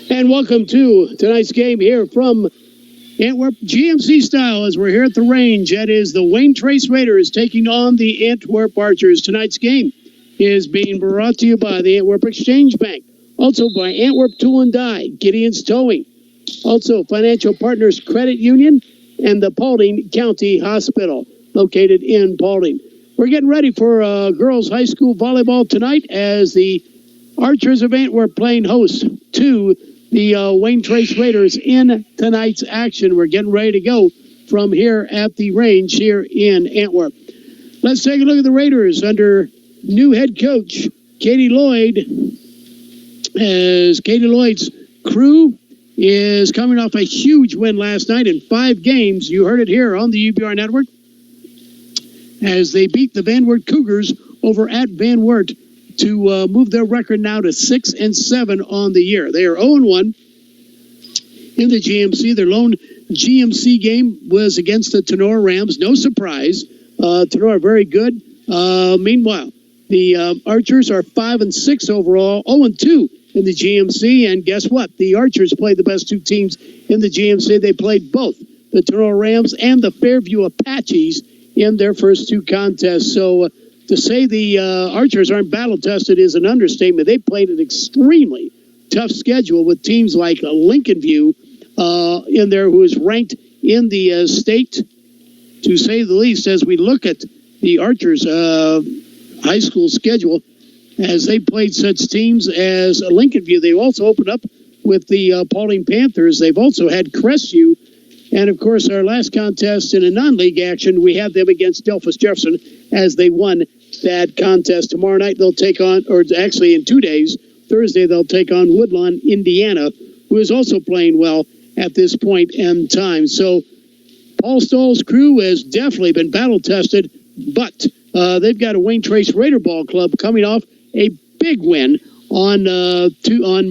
And welcome to tonight's game here from Antwerp, GMC style, as we're here at the range. That is the Wayne Trace Raiders taking on the Antwerp Archers. Tonight's game is being brought to you by the Antwerp Exchange Bank, also by Antwerp Tool and Die, Gideon's Towing, also Financial Partners Credit Union, and the Paulding County Hospital, located in Paulding. We're getting ready for girls high school volleyball tonight as the Archers of Antwerp playing host to the Wayne Trace Raiders in tonight's action. We're getting ready to go from here at the range here in Antwerp. Let's take a look at the Raiders under new head coach Katie Lloyd, as Katie Lloyd's crew is coming off a huge win last night in 5 games. You heard it here on the UBR Network as they beat the Van Wert Cougars over at Van Wert to move their record now to 6-7 on the year. They are 0-1 in the GMC. Their lone GMC game was against the Tenor Rams. No surprise. Tenor are very good. Meanwhile, the Archers are 5-6 overall, 0-2 in the GMC. And guess what? The Archers played the best 2 teams in the GMC. They played both the Tenor Rams and the Fairview Apaches in their first 2 contests. So to say the Archers aren't battle-tested is an understatement. They played an extremely tough schedule with teams like Lincoln View in there, who is ranked in the state, to say the least, as we look at the Archers' high school schedule, as they played such teams as Lincoln View. They also opened up with the Paulding Panthers. They've also had Crestview. And, of course, our last contest in a non-league action, we had them against Delphus Jefferson as they won that contest. Tomorrow night they'll take on, or actually in 2 days, Thursday they'll take on Woodlawn, Indiana, who is also playing well at this point in time. So Paul Stoll's crew has definitely been battle-tested, but they've got a Wayne Trace Raider Ball Club coming off a big win on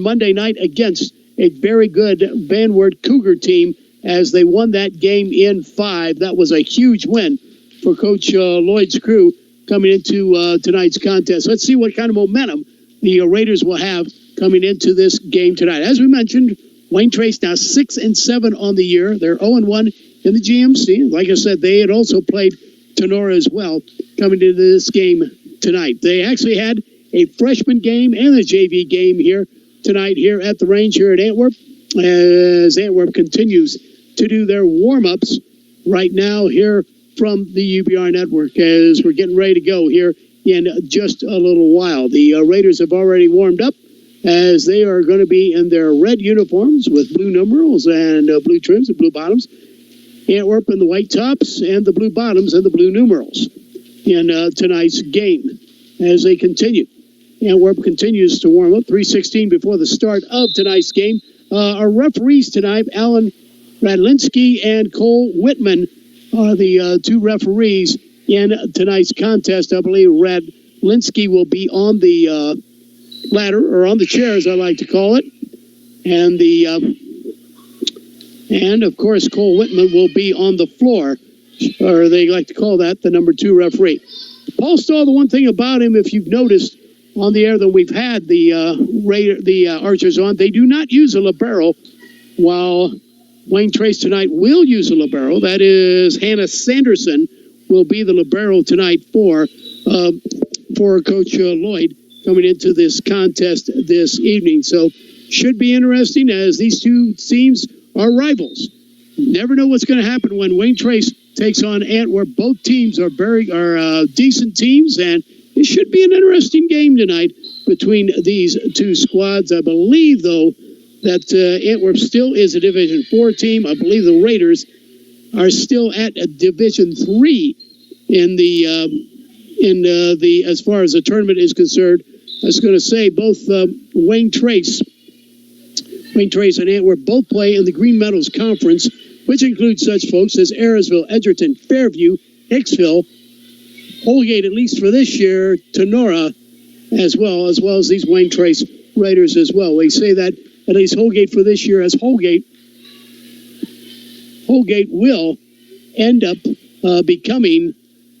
Monday night against a very good Van Wert Cougar team, as they won that game in 5. That was a huge win for Coach Lloyd's crew coming into tonight's contest. Let's see what kind of momentum the Raiders will have coming into this game tonight. As we mentioned, Wayne Trace now 6-7 on the year. They're 0-1 in the GMC. Like I said, they had also played Tenora as well coming into this game tonight. They actually had a freshman game and a JV game here tonight here at the range here at Antwerp, as Antwerp continues to do their warm-ups right now here from the UBR Network, as we're getting ready to go here in just a little while. The Raiders have already warmed up, as they are going to be in their red uniforms with blue numerals and blue trims and blue bottoms. Antwerp in the white tops and the blue bottoms and the blue numerals in tonight's game as they continue. Antwerp continues to warm up. 3:16 before the start of tonight's game. Our referees tonight, Alan Radlinski and Cole Whitman, are the 2 referees in tonight's contest. I believe Radlinski will be on the ladder, or on the chair, as I like to call it. And of course, Cole Whitman will be on the floor, or they like to call that the number 2 referee. Paul Stahl, the one thing about him, if you've noticed on the air that we've had the Archers on, they do not use a libero, while Wayne Trace tonight will use a libero. That is, Hannah Sanderson will be the libero tonight for Coach Lloyd coming into this contest this evening. So should be interesting, as these 2 teams are rivals. Never know what's going to happen when Wayne Trace takes on Antwerp. Both teams are decent teams, and it should be an interesting game tonight between these 2 squads. I believe, though, that Antwerp still is a Division 4 team. I believe the Raiders are still at a Division 3 in the as far as the tournament is concerned. I was going to say both Wayne Trace and Antwerp both play in the Green Meadows Conference, which includes such folks as Ayersville, Edgerton, Fairview, Hicksville, Holgate, at least for this year, Tenora, as well as these Wayne Trace Raiders as well. We say that at least Holgate for this year, as Holgate will end up becoming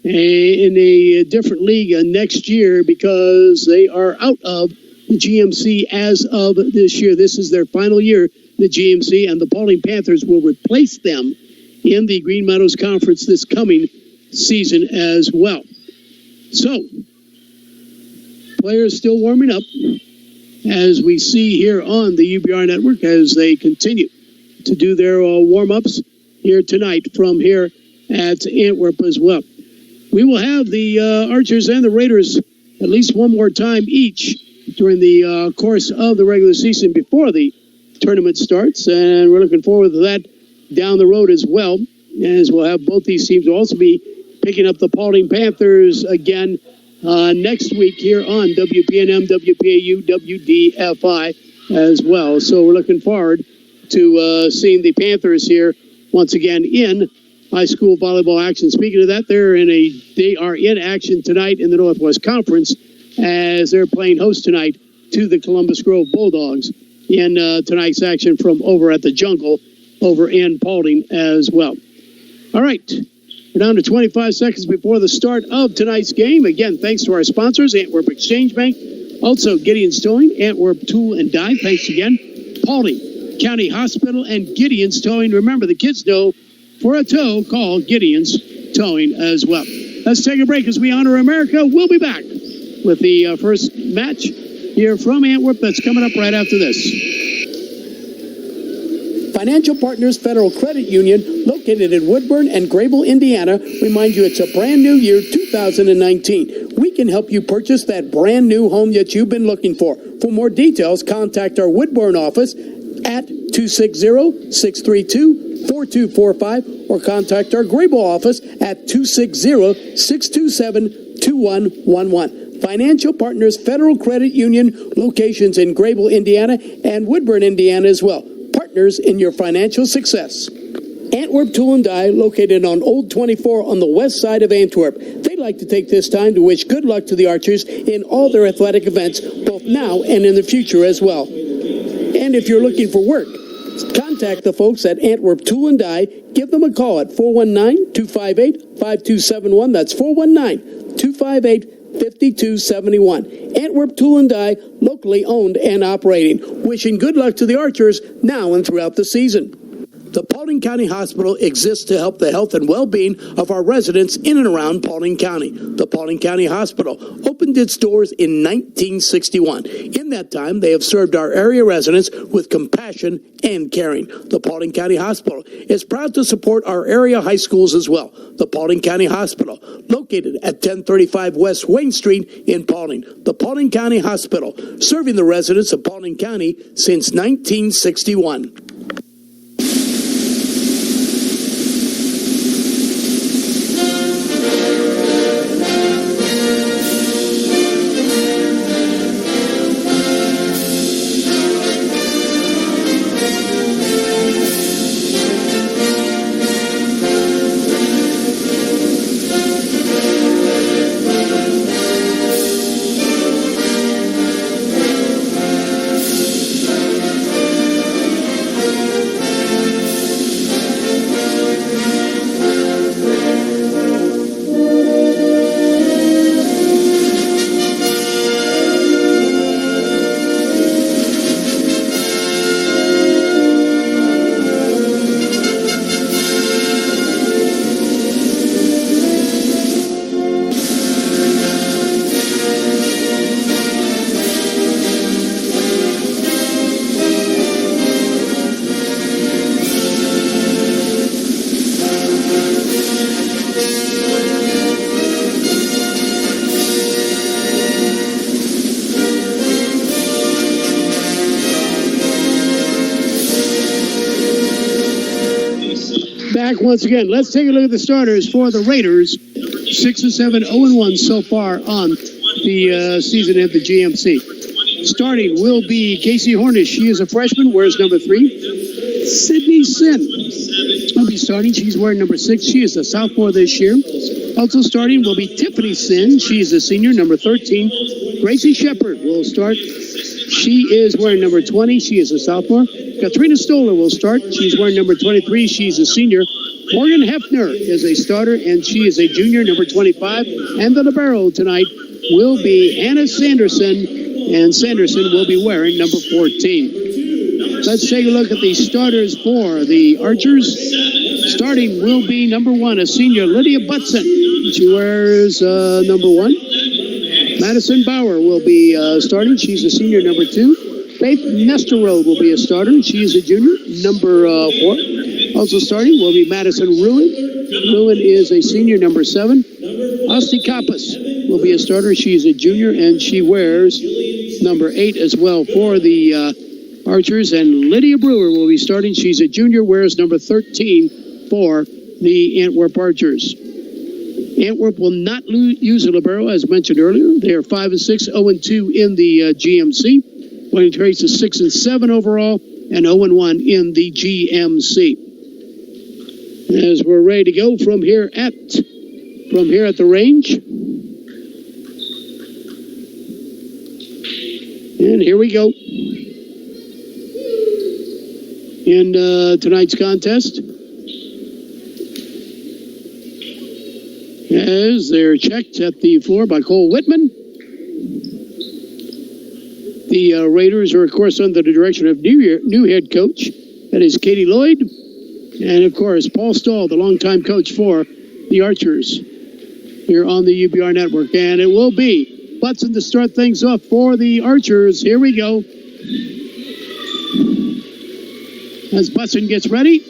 in a different league next year, because they are out of the GMC as of this year. This is their final year, the GMC, and the Paulding Panthers will replace them in the Green Meadows Conference this coming season as well. So, players still warming up, as we see here on the UBR Network, as they continue to do their warm-ups here tonight from here at Antwerp as well. We will have the Archers and the Raiders at least one more time each during the course of the regular season before the tournament starts, and we're looking forward to that down the road as well, as we'll have both these teams will also be picking up the Paulding Panthers again next week here on WPNM, WPAU, WDFI as well. So we're looking forward to seeing the Panthers here once again in high school volleyball action. Speaking of that, they are in action tonight in the Northwest Conference as they're playing host tonight to the Columbus Grove Bulldogs in tonight's action from over at the Jungle over in Paulding as well. All right, we're down to 25 seconds before the start of tonight's game. Again, thanks to our sponsors, Antwerp Exchange Bank, also Gideon's Towing, Antwerp Tool and Die. Thanks again, Paulding County Hospital and Gideon's Towing. Remember, the kids know for a tow, call Gideon's Towing as well. Let's take a break as we honor America. We'll be back with the first match here from Antwerp that's coming up right after this. Financial Partners Federal Credit Union, located in Woodburn and Grable, Indiana, remind you it's a brand new year, 2019. We can help you purchase that brand new home that you've been looking for. For more details, contact our Woodburn office at 260-632-4245 or contact our Grable office at 260-627-2111. Financial Partners Federal Credit Union, locations in Grable, Indiana and Woodburn, Indiana as well. Partners in your financial success. Antwerp Tool and Die, located on Old 24 on the west side of Antwerp. They'd like to take this time to wish good luck to the Archers in all their athletic events, both now and in the future as well. And if you're looking for work, contact the folks at Antwerp Tool and Die. Give them a call at 419-258-5271. That's 419-258-5271. Antwerp Tool and Die, locally owned and operating. Wishing good luck to the Archers now and throughout the season. The Paulding County Hospital exists to help the health and well-being of our residents in and around Paulding County. The Paulding County Hospital opened its doors in 1961. In that time, they have served our area residents with compassion and caring. The Paulding County Hospital is proud to support our area high schools as well. The Paulding County Hospital, located at 1035 West Wayne Street in Paulding. The Paulding County Hospital, serving the residents of Paulding County since 1961. Once again, let's take a look at the starters for the Raiders. 6-7, 0-1 so far on the season at the GMC. Starting will be Casey Hornish. She is a freshman, wears number 3. Sydney Sin will be starting. She's wearing number 6. She is a sophomore this year. Also starting will be Tiffany Sin. She is a senior, number 13. Gracie Shepard will start. She is wearing number 20. She is a sophomore. Katrina Stoller will start. She's wearing number 23. She's a senior. Morgan Hefner is a starter, and she is a junior, number 25. And the libero tonight will be Hannah Sanderson. and Sanderson will be wearing number 14. Let's take a look at the starters for the Archers. Starting will be number 1, a senior, Lydia Butson. She wears number 1. Madison Bauer will be starting. She's a senior, number 2. Faith Nesterode will be a starter. She is a junior, number 4. Also starting will be Madison Ruin. Ruin is a senior, number 7. Asti Kappas will be a starter. She is a junior, and she wears number 8 as well for the Archers. And Lydia Brewer will be starting. She's a junior, wears number 13 for the Antwerp Archers. Antwerp will not use a libero, as mentioned earlier. They are 5-6, 0-2 in the GMC. Wayne Trace is 6-7 overall, and 0-1 in the GMC. As we're ready to go from here at the range. And here we go. In tonight's contest. As they're checked at the floor by Cole Whitman. The Raiders are, of course, under the direction of new head coach. That is Katie Lloyd. And, of course, Paul Stahl, the longtime coach for the Archers here on the UBR Network. And it will be Butson to start things off for the Archers. Here we go. As Butson gets ready.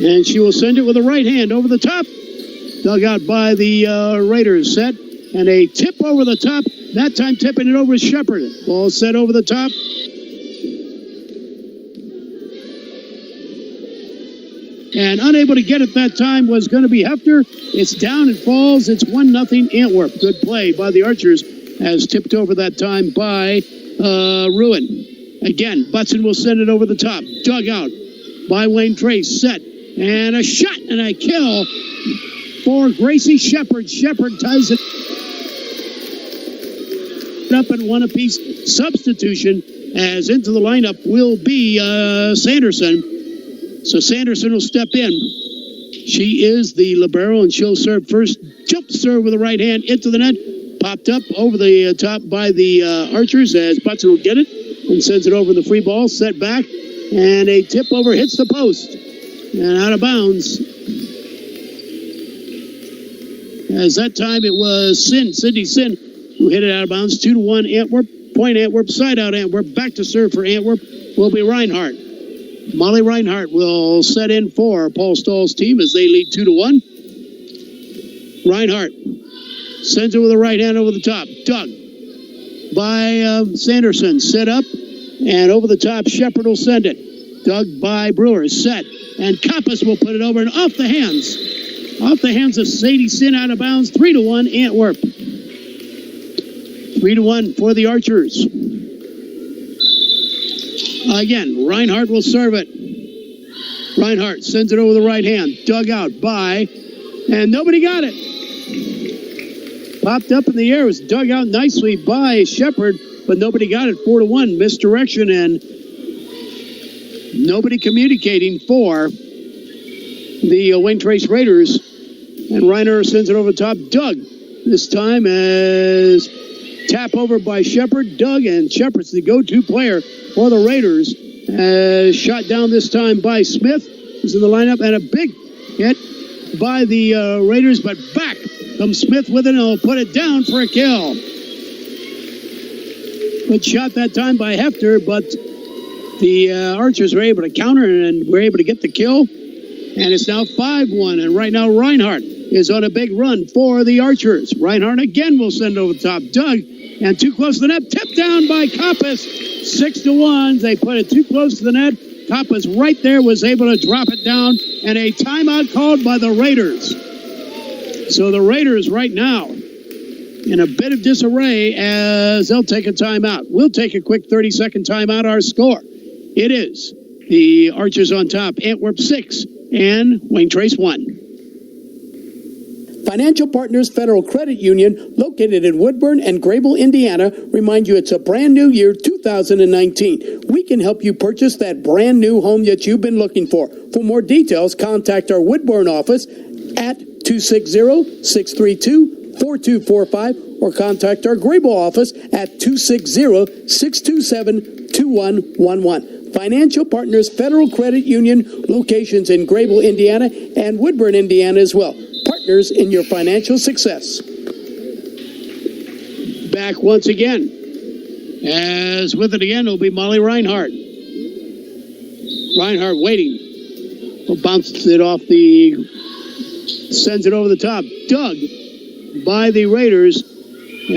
And she will send it with a right hand over the top. Dug out by the Raiders set. And a tip over the top. That time tipping it over Shepard. Ball set over the top. And unable to get it that time was going to be Hefter. It's down and falls. It's 1-0 Antwerp. Good play by the Archers as tipped over that time by Ruin. Again, Butson will send it over the top. Dug out by Wayne Trace. Set. And a shot and a kill for Gracie Shepard. Shepard ties it up at 1 apiece. Substitution as into the lineup will be Sanderson. So Sanderson will step in. She is the libero, and she'll serve first. Jump serve with the right hand into the net. Popped up over the top by the Archers as Butson will get it and sends it over the free ball. Set back, and a tip over hits the post. And out of bounds. As that time it was Sydney Sin, who hit it out of bounds. 2-1 Antwerp. Point Antwerp, side out Antwerp. Back to serve for Antwerp will be Reinhardt. Molly Reinhardt will set in for Paul Stahl's team as they lead 2-1. Reinhardt sends it with a right hand over the top. Dug by Sanderson. Set up and over the top. Shepard will send it. Dug by Brewer. Set. And Kappas will put it over and off the hands. Off the hands of Sadie Sin, out of bounds. 3-1 Antwerp. 3-1 for the Archers. Again, Reinhardt will serve it. Reinhardt sends it over the right hand. Dug out by, and nobody got it. Popped up in the air. It was dug out nicely by Shepard, but nobody got it. 4-1, misdirection, and nobody communicating for the Wayne Trace Raiders. And Reiner sends it over the top. Dug this time as tap over by Shepard. Dug, and Shepard's the go-to player for the Raiders. Shot down this time by Smith, who's in the lineup, and a big hit by the Raiders, but back comes Smith with it, and he'll put it down for a kill. Good shot that time by Hefter, but the Archers were able to counter and were able to get the kill. And it's now 5-1, and right now Reinhardt is on a big run for the Archers. Reinhardt again will send over the top. Dug, and too close to the net. Tipped down by Kappas. 6-1. They put it too close to the net. Kappas right there was able to drop it down, and a timeout called by the Raiders. So the Raiders right now in a bit of disarray as they'll take a timeout. We'll take a quick 30-second timeout. Our score, it is the Archers on top, Antwerp 6 and Wayne Trace 1. Financial Partners Federal Credit Union, located in Woodburn and Grable, Indiana, remind you it's a brand new year, 2019. We can help you purchase that brand new home that you've been looking for. For more details, contact our Woodburn office at 260-632-5600. 888-4245 or contact our Grable office at 260-627-2111. Financial Partners Federal Credit Union, locations in Grable, Indiana, and Woodburn, Indiana as well. Partners in your financial success. Back once again. As with it again, it'll be Molly Reinhardt. Reinhardt waiting. Will bounce it off sends it over the top. Dug by the Raiders.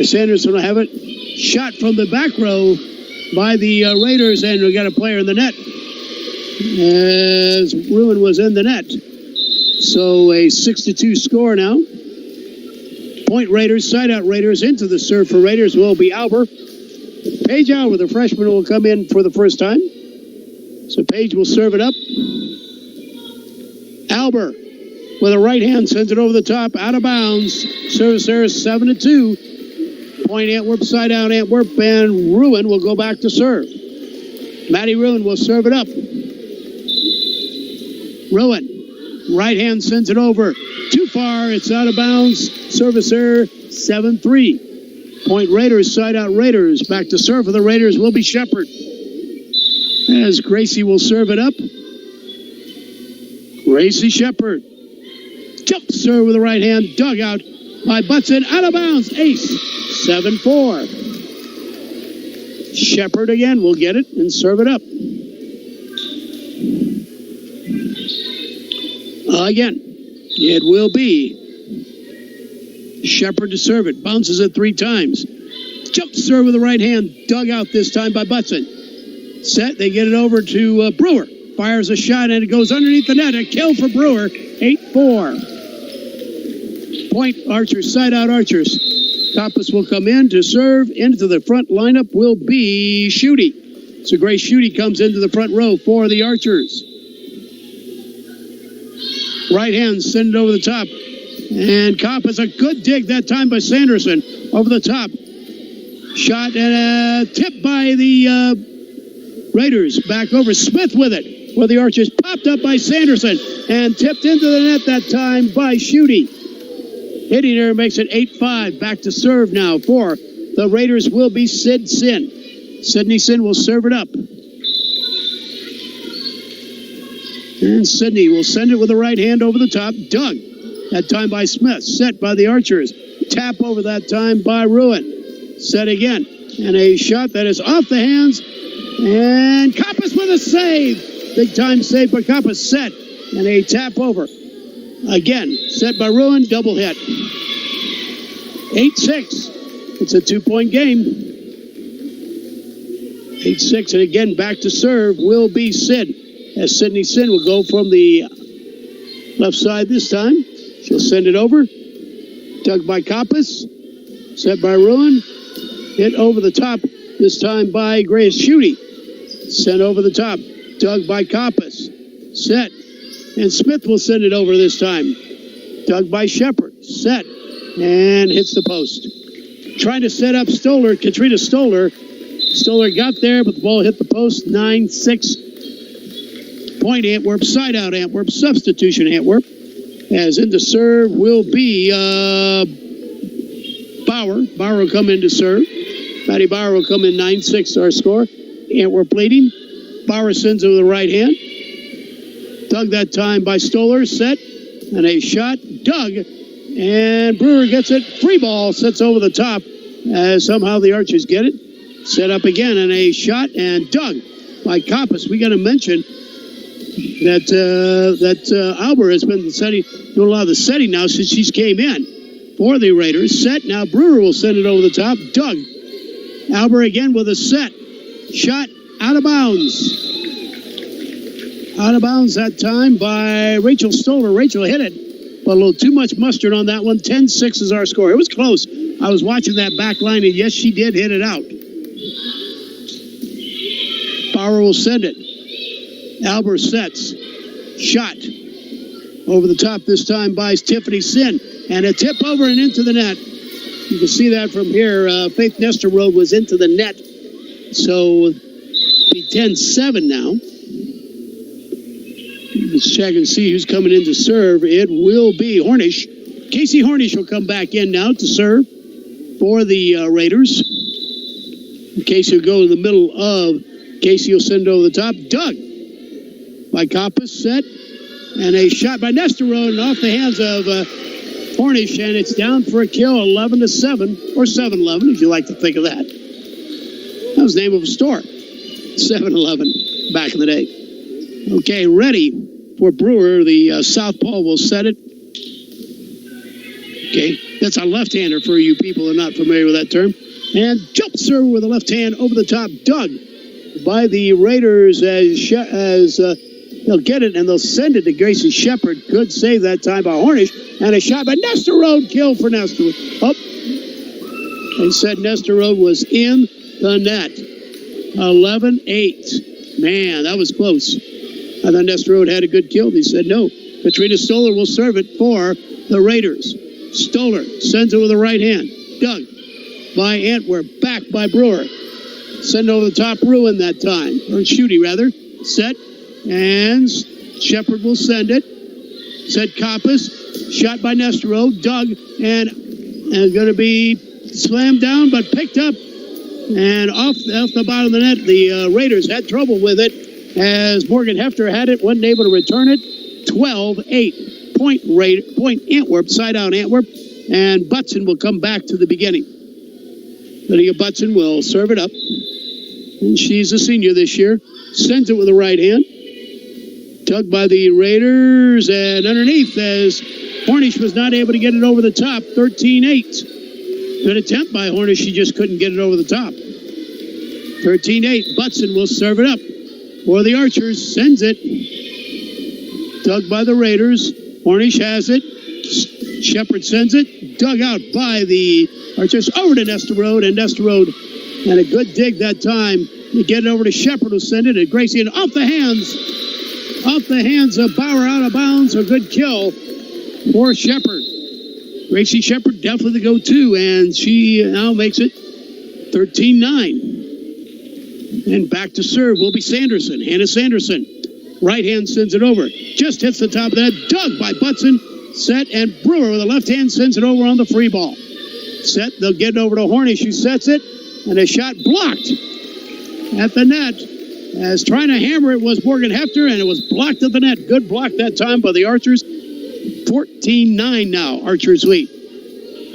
Sanderson will have it. Shot from the back row by the Raiders, and we got a player in the net. As Ruin was in the net. So a 6-2 score now. Point Raiders, side out Raiders. Into the serve for Raiders will be Albert. Paige Albert, the freshman, will come in for the first time. So Paige will serve it up. Albert with a right hand sends it over the top, out of bounds. Service there is 7-2. Point Antwerp, side out Antwerp, and Ruin will go back to serve. Maddie Ruin will serve it up. Ruin, right hand sends it over. Too far, it's out of bounds. Service there, 7-3. Point Raiders, side out Raiders. Back to serve for the Raiders will be Shepard. As Gracie will serve it up. Gracie Shepard. Jump serve with the right hand. Dug out by Butson. Out of bounds. Ace. 7-4. Shepard again will get it and serve it up. Again, it will be Shepard to serve it. Bounces it 3 times. Jump serve with the right hand. Dug out this time by Butson. Set. They get it over to Brewer. Fires a shot and it goes underneath the net. A kill for Brewer. 8-4. Point Archers. Side out Archers. Coppice will come in to serve. Into the front lineup will be Schutte. So Grace Schutte comes into the front row for the Archers. Right hand, send it over the top. And Coppice, a good dig that time by Sanderson. Over the top. Shot and a tip by the Raiders. Back over. Smith with it. For the Archers. Popped up by Sanderson. And tipped into the net that time by Schutte. Hitting her makes it 8-5. Back to serve now for the Raiders will be Sid Sin. Sydney Sin will serve it up. And Sydney will send it with the right hand over the top. Dug. That time by Smith. Set by the Archers. Tap over that time by Ruin. Set again. And a shot that is off the hands. And Coppice with a save. Big time save by Coppice. Set. And a tap over. Again. Set by Ruin. Double hit. 8-6. It's a 2-point game. 8-6. And again, back to serve will be Sid. As Sydney Sin will go from the left side this time. She'll send it over. Dug by Coppice. Set by Ruin. Hit over the top. This time by Grace Schutte. Sent over the top. Dug by Coppice. Set. And Smith will send it over this time. Dug by Shepard. Set. And hits the post. Trying to set up Stoller. Katrina Stoller. Stoller got there, but the ball hit the post. 9-6. Point Antwerp. Side out Antwerp. Substitution Antwerp. As in to serve will be Bauer. Bauer will come in to serve. Matty Bauer will come in 9-6 our score. Antwerp leading. Bauer sends it with the right hand. Dug that time by Stoller. Set. And a shot. Dug. And Brewer gets it. Free ball. Sets over the top. As somehow the Archers get it. Set up again. And a shot. And dug by Coppice. We got to mention that Albert has been doing a lot of the setting now since she's came in for the Raiders. Set. Now Brewer will send it over the top. Dug. Albert again with a set. Shot out of bounds. Out of bounds that time by Rachel Stoller. Rachel hit it, but a little too much mustard on that one. 10-6 is our score. It was close. I was watching that back line, and yes, she did hit it out. Bauer will send it. Albert sets. Shot. Over the top this time by Tiffany Sin. And a tip over and into the net. You can see that from here. Faith Nesterode was into the net. So, be 10-7 now. Let's check and see who's coming in to serve. It will be Hornish. Casey Hornish will come back in now to serve for the Raiders. Casey will go in the middle of. Casey will send over the top. Doug by Coppice, set. And a shot by Nesterode and off the hands of Hornish, and it's down for a kill, 11-7, or 7-11, if you like to think of that. That was the name of a store, 7-11, back in the day. Okay, ready for Brewer. The southpaw will set it. Okay, that's a left-hander for you people who are not familiar with that term. And jump serve with a left hand over the top. Dug by the Raiders as they'll get it and they'll send it to Grayson Shepard. Good save that time by Hornish. And a shot by Nesterode. Kill for Nesterode. Up. They said Nesterode was in the net. 11-8. Man, that was close. I thought Nesterode had a good kill. They said no. Katrina Stoller will serve it for the Raiders. Stoller sends it with the right hand. Dug by Antwerp. Back by Brewer. Send over the top. Ruin that time. Or Shooty, rather. Set. And Shepard will send it. Set Coppice. Shot by Nesterode. Dug. And going to be slammed down, but picked up. And off the bottom of the net. The Raiders had trouble with it as Morgan Hefter had it. Wasn't able to return it. 12-8. Point Antwerp. Side out Antwerp. And Butson will come back to the beginning. Lydia Butson will serve it up. And she's a senior this year. Sends it with the right hand. Tugged by the Raiders and underneath as Hornish was not able to get it over the top. 13-8. Good attempt by Hornish. She just couldn't get it over the top. 13-8. Butson will serve it up for the Archers. Sends it. Dug by the Raiders. Hornish has it. Shepard sends it. Dug out by the Archers. Over to Nesterode. And Nesterode and a good dig that time. You get it over to Shepard who send it. And Gracie and off the hands of Bauer, out of bounds. A good kill for Shepard. Gracie Shepard definitely the go-to, and she now makes it 13-9. And back to serve will be Sanderson. Hannah Sanderson. Right hand sends it over. Just hits the top of that. Dug by Butson. Set, and Brewer with the left hand sends it over on the free ball. Set, they'll get it over to Hornish, who sets it, and a shot blocked at the net. As trying to hammer it was Morgan Hefter, and it was blocked at the net. Good block that time by the Archers. 14-9 now, Archers lead.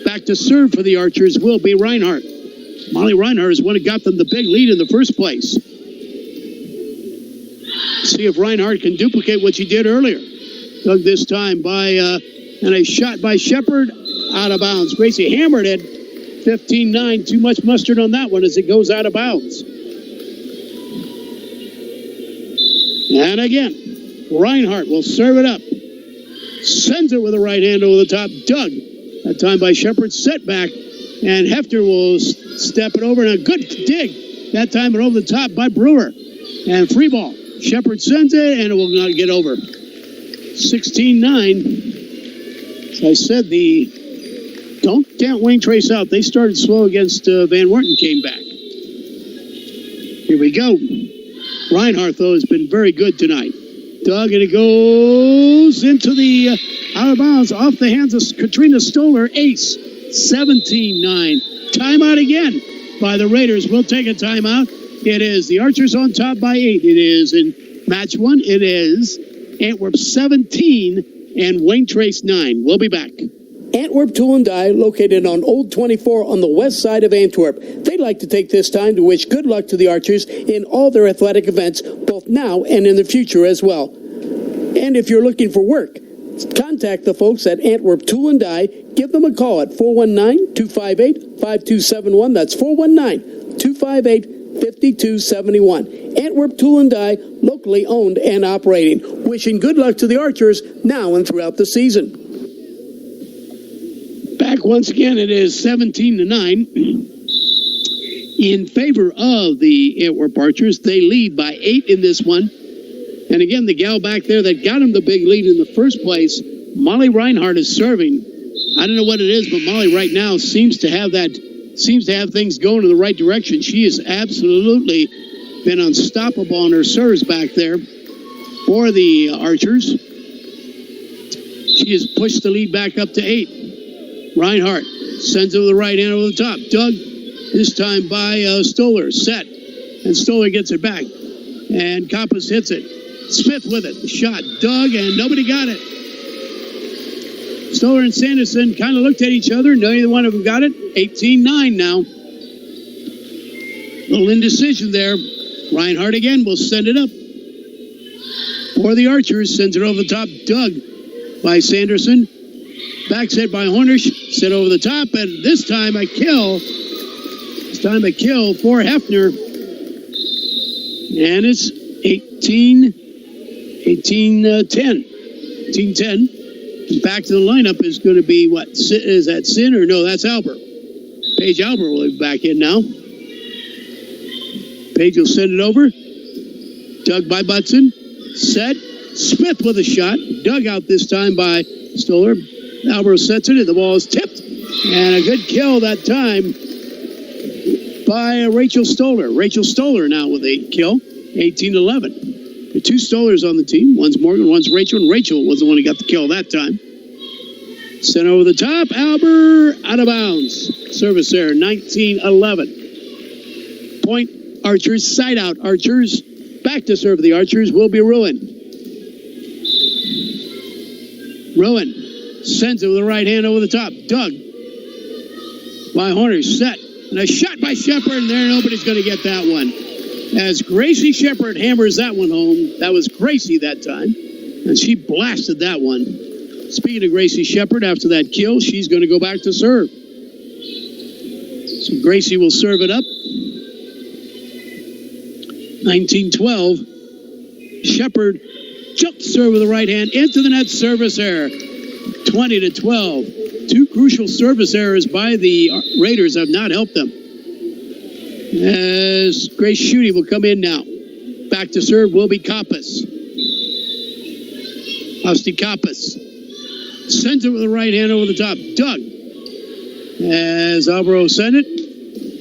Back to serve for the Archers will be Reinhardt. Molly Reinhardt is one who got them the big lead in the first place. See if Reinhardt can duplicate what she did earlier. Dug this time by, and a shot by Shepard out of bounds. Gracie hammered it. 15-9. Too much mustard on that one as it goes out of bounds. And again, Reinhardt will serve it up. Sends it with the right hand over the top. Dug. That time by Shepard. Set back. And Hefter will step it over. And a good dig. That time and over the top by Brewer. And free ball. Shepard sends it and it will not get over. 16-9. As I said, the don't count Wayne Trace out. They started slow against Van Werten, came back. Here we go. Reinhardt, though, has been very good tonight. Dug, and it goes into the out of bounds, off the hands of Katrina Stoller. Ace, 17-9. Timeout again by the Raiders. We'll take a timeout. It is the Archers on top by 8. It is in match 1. It is Antwerp 17 and Wayne Trace 9. We'll be back. Antwerp Tool and Die, located on Old 24 on the west side of Antwerp. They'd like to take this time to wish good luck to the Archers in all their athletic events, both now and in the future as well. And if you're looking for work, contact the folks at Antwerp Tool and Die. Give them a call at 419-258-5271. That's 419-258-5271. Antwerp Tool and Die, locally owned and operating. Wishing good luck to the Archers now and throughout the season. Back once again, it is 17-9 in favor of the Antwerp Archers. They lead by 8 in this one. And again, the gal back there that got him the big lead in the first place, Molly Reinhardt, is serving. I don't know what it is, but Molly right now seems to have things going in the right direction. She has absolutely been unstoppable on her serves back there for the Archers. She has pushed the lead back up to 8. Reinhardt sends it with the right hand over the top. Dug, this time by Stoller. Set. And Stoller gets it back. And Kappas hits it. Smith with it. The shot. Dug, and nobody got it. Stoller and Sanderson kind of looked at each other. Neither one of them got it. 18-9 now. Little indecision there. Reinhardt again will send it up. For the Archers, sends it over the top. Dug by Sanderson. Back set by Hornish. Set over the top, and this time a kill. This time a kill for Hefner. And it's 18-10. 18-10. Back to the lineup is going to be what? Is that Sin or no? That's Albert. Paige Albert will be back in now. Paige will send it over. Dug by Butson. Set. Smith with a shot. Dug out this time by Stoller. Albert sets it, and the ball is tipped. And a good kill that time by Rachel Stoller. Rachel Stoller now with a kill. 18-11. There are two Stollers on the team. One's Morgan, one's Rachel, and Rachel was the one who got the kill that time. Sent over the top. Albert out of bounds. Service there. 19-11. Point Archers. Side out Archers. Back to serve the Archers will be Ruin. Ruin sends it with the right hand over the top. Dug by Horner. Set. And a shot by Shepard, and there nobody's going to get that one. As Gracie Shepard hammers that one home. That was Gracie that time. And she blasted that one. Speaking of Gracie Shepard, after that kill, she's going to go back to serve. So Gracie will serve it up. 19-12. Shepard jump serve with the right hand into the net. Service error. 20-12. Two crucial service errors by the Raiders have not helped them. As Grace Schutte will come in now. Back to serve will be Kappas. Asti Kappas sends it with the right hand over the top. Dug. As Alvaro sent it.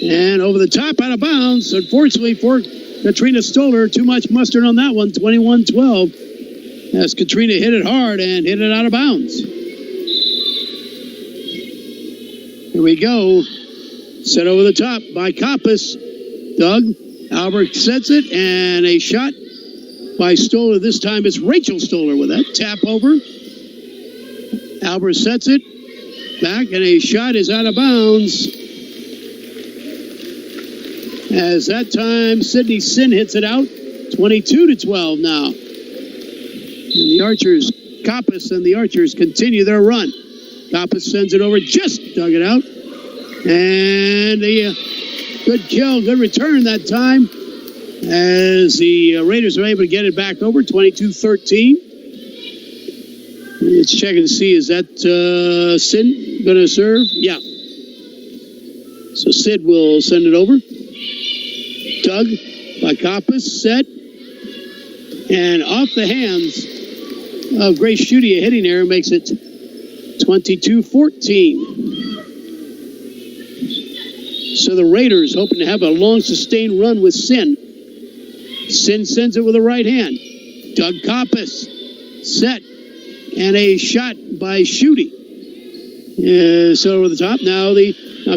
And over the top, out of bounds. Unfortunately for Katrina Stoller, too much mustard on that one. 21-12. As Katrina hit it hard and hit it out of bounds. Here we go. Set over the top by Kappas. Dug. Albert sets it, and a shot by Stoller. This time it's Rachel Stoller with that. Tap over. Albert sets it. Back, and a shot is out of bounds. As that time, Sydney Sin hits it out. 22-12 now. And the Archers, Kappas and the Archers continue their run. Kappas sends it over, just dug it out. And the good kill, good return that time. As the Raiders are able to get it back over, 22-13. Let's check and see, is that Sid going to serve? Yeah. So Sid will send it over. Dug by Kappas, set. And off the hands of Grace Schutte, a hitting error makes it 22-14. So the Raiders hoping to have a long sustained run with Sin. Sin sends it with the right hand. Dug Kappas, set. And a shot by Schutte. So over the top. Now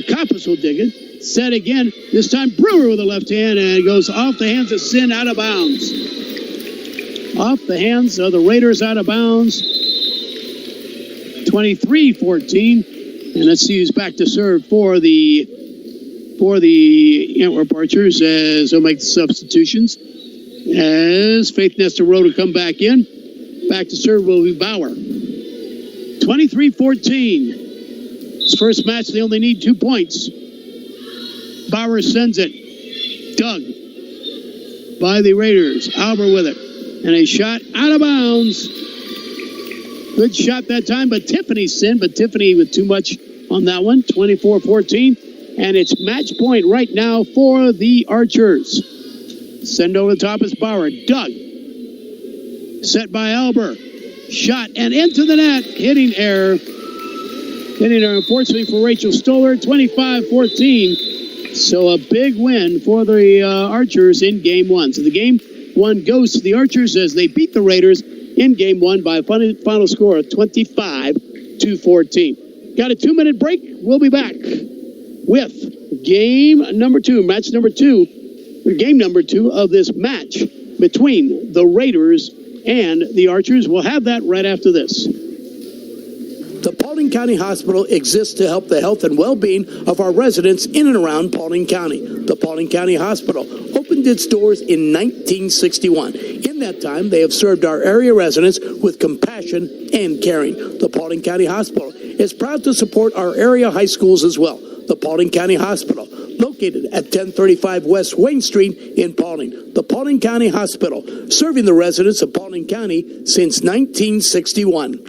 Kappas will dig it. Set again. This time Brewer with the left hand, and it goes off the hands of Sin, out of bounds. Off the hands of the Raiders, out of bounds. 23-14. And let's see who's back to serve for the Antwerp Archers as they'll make the substitutions. As Faith Nestor Rowe to come back in. Back to serve will be Bauer. 23-14. His first match, they only need 2 points. Bauer sends it. Dug by the Raiders. Albert with it. And a shot out of bounds. Good shot that time, but Tiffany with too much on that one. 24-14. And it's match point right now for the Archers. Send over the top is Bauer. Dug. Set by Albert. Shot and into the net. Hitting error. Unfortunately for Rachel Stoller. 25-14. So a big win for the Archers in Game 1. So the Game 1 goes to the Archers as they beat the Raiders in Game 1 by a final score of 25-14. Got a 2-minute break. We'll be back with game number 2 of this match between the Raiders and the Archers. We'll have that right after this. The Paulding County Hospital exists to help the health and well-being of our residents in and around Paulding County. The Paulding County Hospital opened its doors in 1961. In that time, they have served our area residents with compassion and caring. The Paulding County Hospital is proud to support our area high schools as well. The Paulding County Hospital, located at 1035 West Wayne Street in Paulding. The Paulding County Hospital, serving the residents of Paulding County since 1961.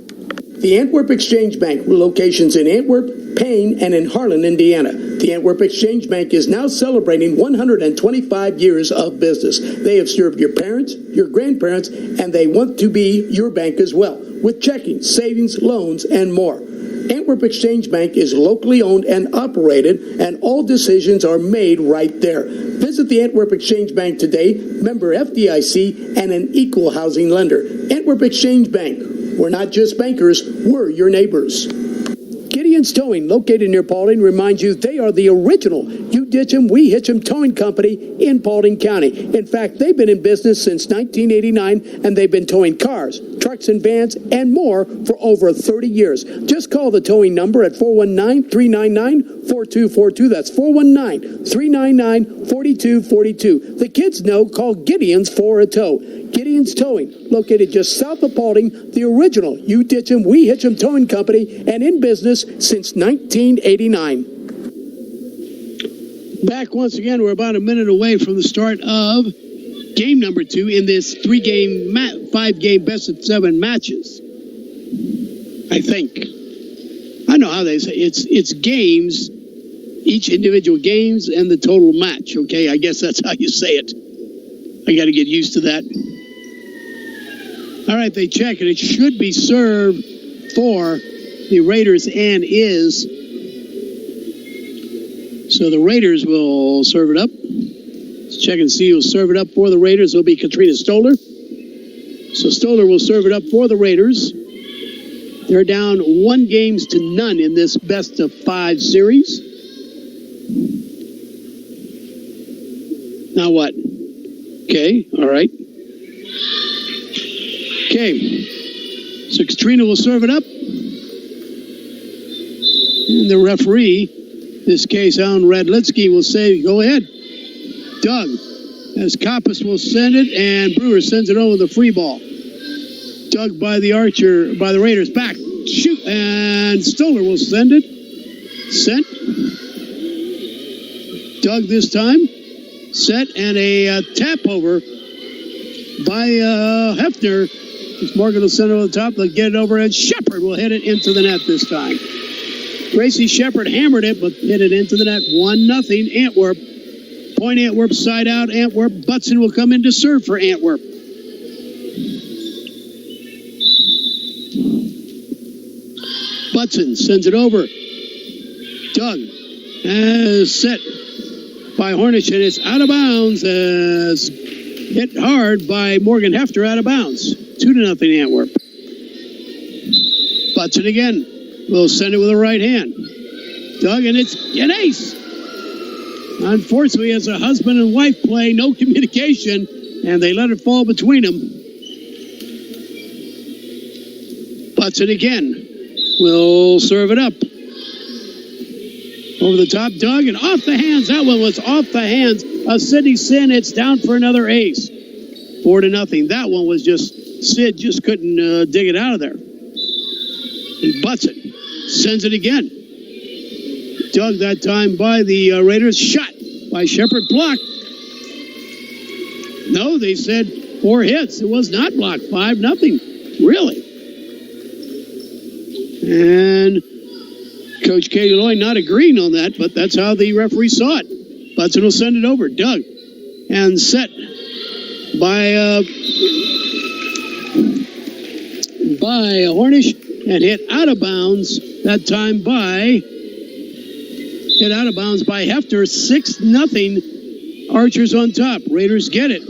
The Antwerp Exchange Bank, with locations in Antwerp, Payne, and in Harlan, Indiana. The Antwerp Exchange Bank is now celebrating 125 years of business. They have served your parents, your grandparents, and they want to be your bank as well, with checking, savings, loans, and more. Antwerp Exchange Bank is locally owned and operated, and all decisions are made right there. Visit the Antwerp Exchange Bank today, member FDIC, and an equal housing lender. Antwerp Exchange Bank. We're not just bankers, we're your neighbors. Gideon's Towing, located near Paulding, reminds you they are the original You Ditch 'em, We Hitch 'em towing company in Paulding County. In fact, they've been in business since 1989, and they've been towing cars, trucks, and vans, and more for over 30 years. Just call the towing number at 419-399-4242. That's 419-399-4242. The kids know, call Gideon's for a tow. Gideon's Towing, located just south of Paulding, the original You Ditch 'em, We Hitch 'em towing company, and in business since 1989. Back once again. We're about a minute away from the start of game number 2 in this 5-game best-of-7 matches. I think. I know how they say it's games, each individual games, and the total match. Okay, I guess that's how you say it. I got to get used to that. All right, they check, and it should be served for the Raiders and is. So the Raiders will serve it up. Let's check and see who'll serve it up for the Raiders. It'll be Katrina Stoller. So Stoller will serve it up for the Raiders. They're down 1-0 in this best-of-5 series. Now what? Okay, all right. Okay, so Katrina will serve it up. And the referee, this case, Alan Radlitsky, will say, go ahead. Doug, as Koppas will send it, and Brewer sends it over the free ball. Doug by the Raiders, back, shoot, and Stoller will send it. Sent. Doug this time, set, and a tap over by Hefner. Morgan will send it over the top. They'll get it over, and Shepard will hit it into the net this time. Gracie Shepard hammered it, but hit it into the net. 1-0 Antwerp. Point Antwerp, side out Antwerp. Butson will come in to serve for Antwerp. Butson sends it over. Doug has set by Hornish, and it's out of bounds as hit hard by Morgan Hefner, out of bounds. 2-0 Antwerp. Butson again. Will send it with a right hand. Doug, and it's an ace. Unfortunately, as a husband and wife play, no communication, and they let it fall between them. Butson again. Will serve it up. Over the top, Doug, and off the hands. That one was off the hands of Sidney Sin. It's down for another ace. 4-0. That one was just, Sid just couldn't dig it out of there. And Butson sends it again. Doug that time by the Raiders. Shot by Shepard, blocked. No, they said 4 hits. It was not blocked. 5-0. Really? And Coach Katie Lloyd not agreeing on that, but that's how the referee saw it. Butson will send it over. Doug. And set by Hornish, and hit out of bounds that time by Hefner. 6-0 Archers on top. Raiders get it.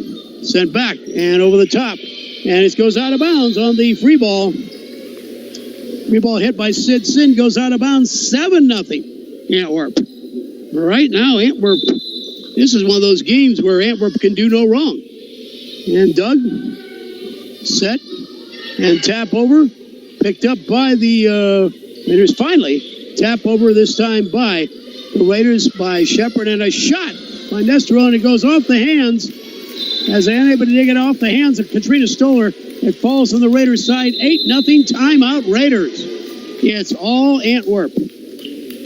Sent back and over the top. And it goes out of bounds on the free ball. Free ball hit by Sid Sin goes out of bounds. 7-0 Antwerp. Right now, Antwerp, this is one of those games where Antwerp can do no wrong. And Doug, set, and tap over. Picked up by the Raiders finally. Tap over this time by the Raiders by Shepard, and a shot by Nestero, and it goes off the hands. As they unable to dig it off the hands of Katrina Stoller, it falls on the Raiders side. 8-0 timeout Raiders. It's all Antwerp.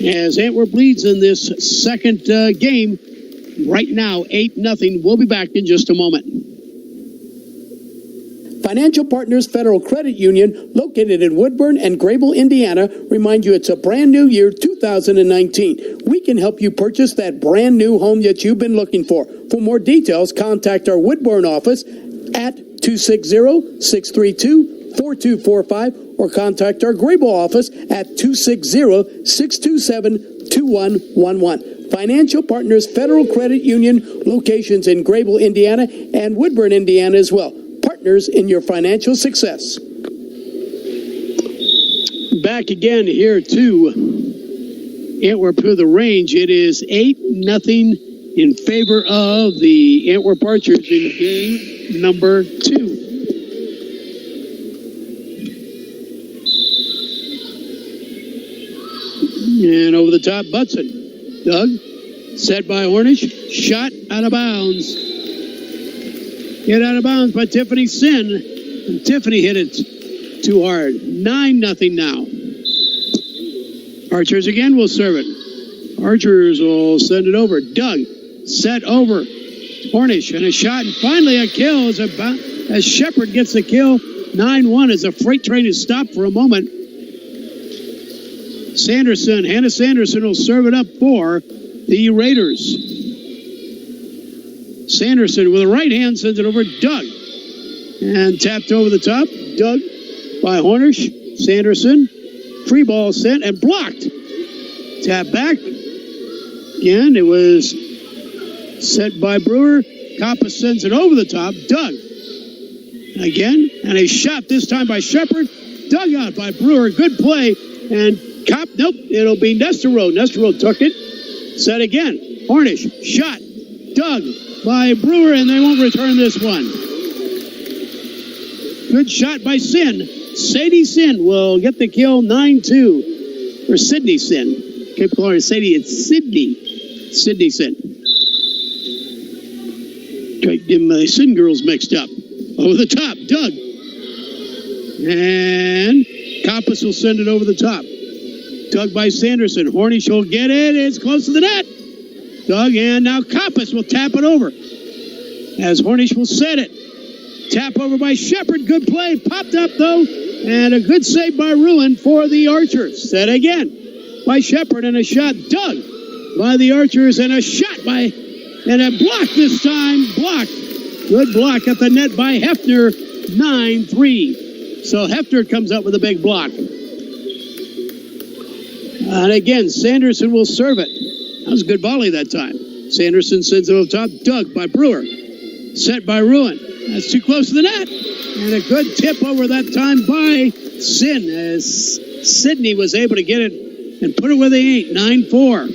As Antwerp leads in this second game right now, 8-0. We'll be back in just a moment. Financial Partners Federal Credit Union, located in Woodburn and Grable, Indiana, remind you it's a brand new year, 2019. We can help you purchase that brand new home that you've been looking for. For more details, contact our Woodburn office at 260-632-4245 or contact our Grable office at 260-627-2111. Financial Partners Federal Credit Union, locations in Grable, Indiana and Woodburn, Indiana as well. Partners in your financial success. Back again here to Antwerp to the range. It is 8-0 in favor of the Antwerp Archers in game number 2. And over the top, Butson. Doug, set by Hornish, shot out of bounds. Hit out of bounds by Tiffany Sin. And Tiffany hit it too hard. 9-0 now. Archers again will serve it. Archers will send it over. Doug, set over. Hornish, and a shot, and finally a kill as Shepard gets the kill. 9-1 as the freight train is stopped for a moment. Hannah Sanderson will serve it up for the Raiders. Sanderson with a right hand sends it over Doug. And tapped over the top. Doug by Hornish. Sanderson. Free ball sent and blocked. Tap back. Again, it was set by Brewer. Kappa sends it over the top. Doug. Again. And a shot this time by Shepard. Dug out by Brewer. Good play. And nope. It'll be Nestero. Nestero took it. Set again. Hornish. Shot. Doug by Brewer, and they won't return this one. Good shot by Sin. Sadie Sin will get the kill, 9-2. Or Sydney Sin. Keep calling her Sadie, it's Sydney. Sydney Sin. Try to get my Sin girls mixed up. Over the top, Doug. And Kappas will send it over the top. Doug by Sanderson. Hornish will get it. It's close to the net. Doug, and now Kappas will tap it over. As Hornish will set it. Tap over by Shepard. Good play. Popped up, though. And a good save by Ruin for the Archers. Set again by Shepard, and a shot Doug by the Archers, and a shot by, and a block this time. Blocked. Good block at the net by Hefner. 9-3. So Hefner comes up with a big block. And again, Sanderson will serve it. That was a good volley that time. Sanderson sends it over top. Doug by Brewer. Set by Ruin. That's too close to the net. And a good tip over that time by Sin as Sydney was able to get it and put it where they ain't. 9-4.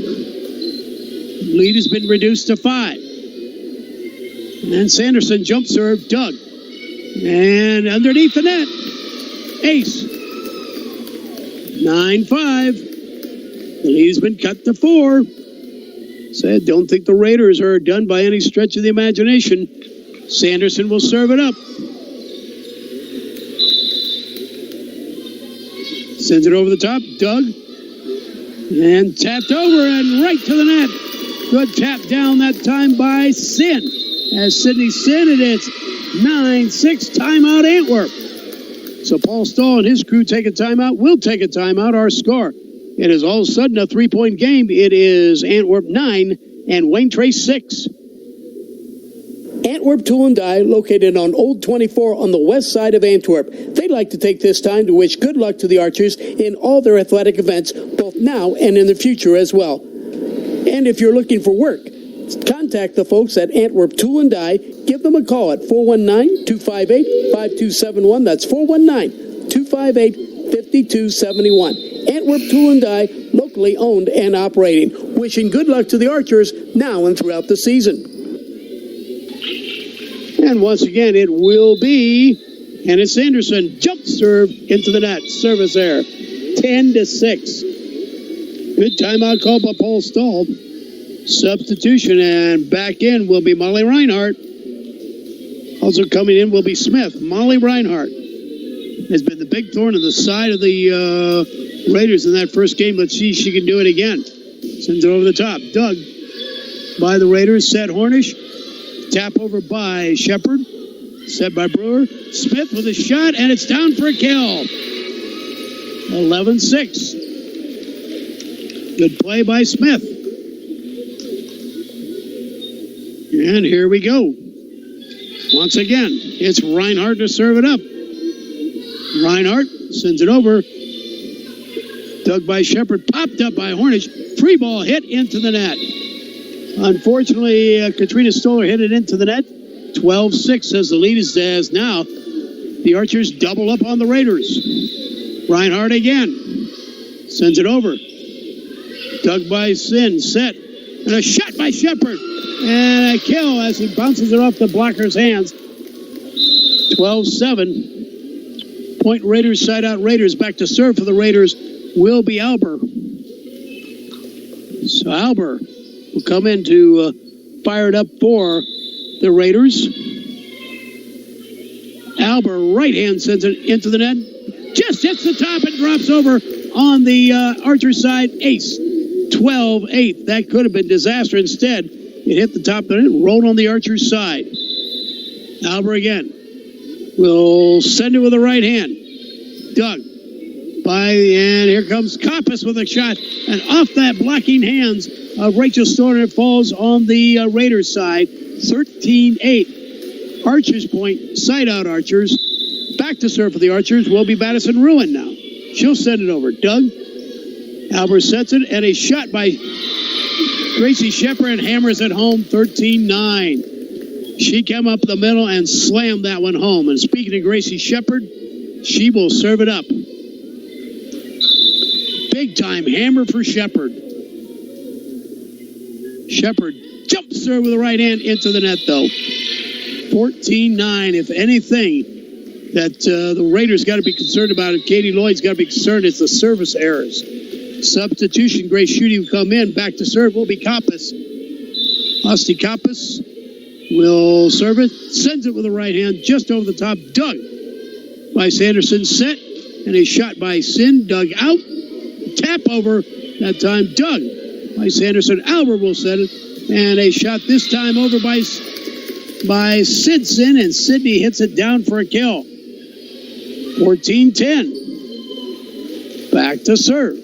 Lead has been reduced to 5. And then Sanderson jump serve. Doug. And underneath the net. Ace. 9-5. The lead has been cut to 4. Said, don't think the Raiders are done by any stretch of the imagination. Sanderson will serve it up. Sends it over the top. Doug. And tapped over and right to the net. Good tap down that time by Sin. As Sydney Sin, and it's 9-6 timeout Antwerp. So Paul Stahl and his crew take a timeout. We'll take a timeout. Our score. It is all of a sudden a 3-point game. It is Antwerp 9 and Wayne Trace 6. Antwerp Tool and Die, located on Old 24 on the west side of Antwerp. They'd like to take this time to wish good luck to the Archers in all their athletic events, both now and in the future as well. And if you're looking for work, contact the folks at Antwerp Tool and Die. Give them a call at 419-258-5271. That's 419-258-5271. 5271. Antwerp Tool and Die, locally owned and operating. Wishing good luck to the Archers now and throughout the season. And once again, it will be Hannah Sanderson. Jump serve into the net. Service error. 10-6. Good timeout call by Paul Stahl. Substitution, and back in will be Molly Reinhardt. Also coming in will be Smith. Molly Reinhardt has been the big thorn in the side of the Raiders in that first game. Let's see if she can do it again. Sends it over the top. Doug by the Raiders. Set Hornish. Tap over by Shepard. Set by Brewer. Smith with a shot, and it's down for a kill. 11-6. Good play by Smith. And here we go. Once again, it's Reinhardt to serve it up. Reinhardt sends it over. Dug by Shepard, popped up by Hornish. Free ball hit into the net. Unfortunately, Katrina Stoller hit it into the net. 12-6 as the lead is as now. The Archers double up on the Raiders. Reinhardt again. Sends it over. Dug by Sin. Set. And a shot by Shepard. And a kill as he bounces it off the blocker's hands. 12-7. Point Raiders, side out Raiders. Back to serve for the Raiders will be Alber. So Alber will come in to fire it up for the Raiders. Alber, right hand, sends it into the net. Just hits the top and drops over on the Archer side. Ace. 12-8. That could have been disaster. Instead, it hit the top of the net, rolled on the Archer's side. Alber again. Will send it with the right hand. Doug. And here comes Koppas with a shot. And off that blocking hands of Rachel Stoner, it falls on the Raiders side. 13-8. Archers point. Side out Archers. Back to serve for the Archers will be Madison Ruin now. She'll send it over. Doug. Albert sets it, and a shot by Gracie Shepard and hammers it home. 13-9. She came up the middle and slammed that one home. And speaking of Gracie Shepard, she will serve it up. Big time hammer for Shepard. Shepard jump serve with the right hand into the net, though. 14-9. If anything that the Raiders got to be concerned about, if Katie Lloyd's got to be concerned, it's the service errors. Substitution, Grace Schutte will come in. Back to serve will be Koppas. Asti Koppas will serve it. Sends it with the right hand just over the top. Dug by Sanderson. Set. And a shot by Sin. Dug out. Tap over. That time Dug by Sanderson. Albert will set it. And a shot this time over by Sidson. And Sydney hits it down for a kill. 14-10. Back to serve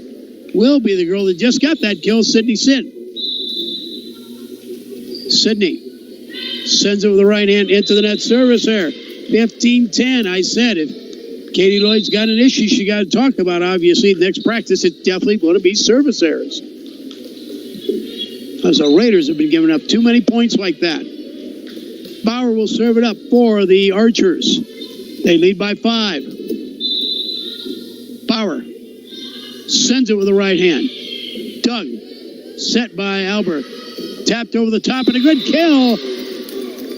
will be the girl that just got that kill, Sydney Sin. Sydney sends it with the right hand into the net. Service there. 15-10. I said if Katie Lloyd's got an issue she got to talk about, obviously, next practice, it's definitely going to be service errors. As the Raiders have been giving up too many points like that. Bauer will serve it up for the Archers. They lead by 5. Bauer sends it with the right hand. Doug, set by Albert. Tapped over the top and a good kill.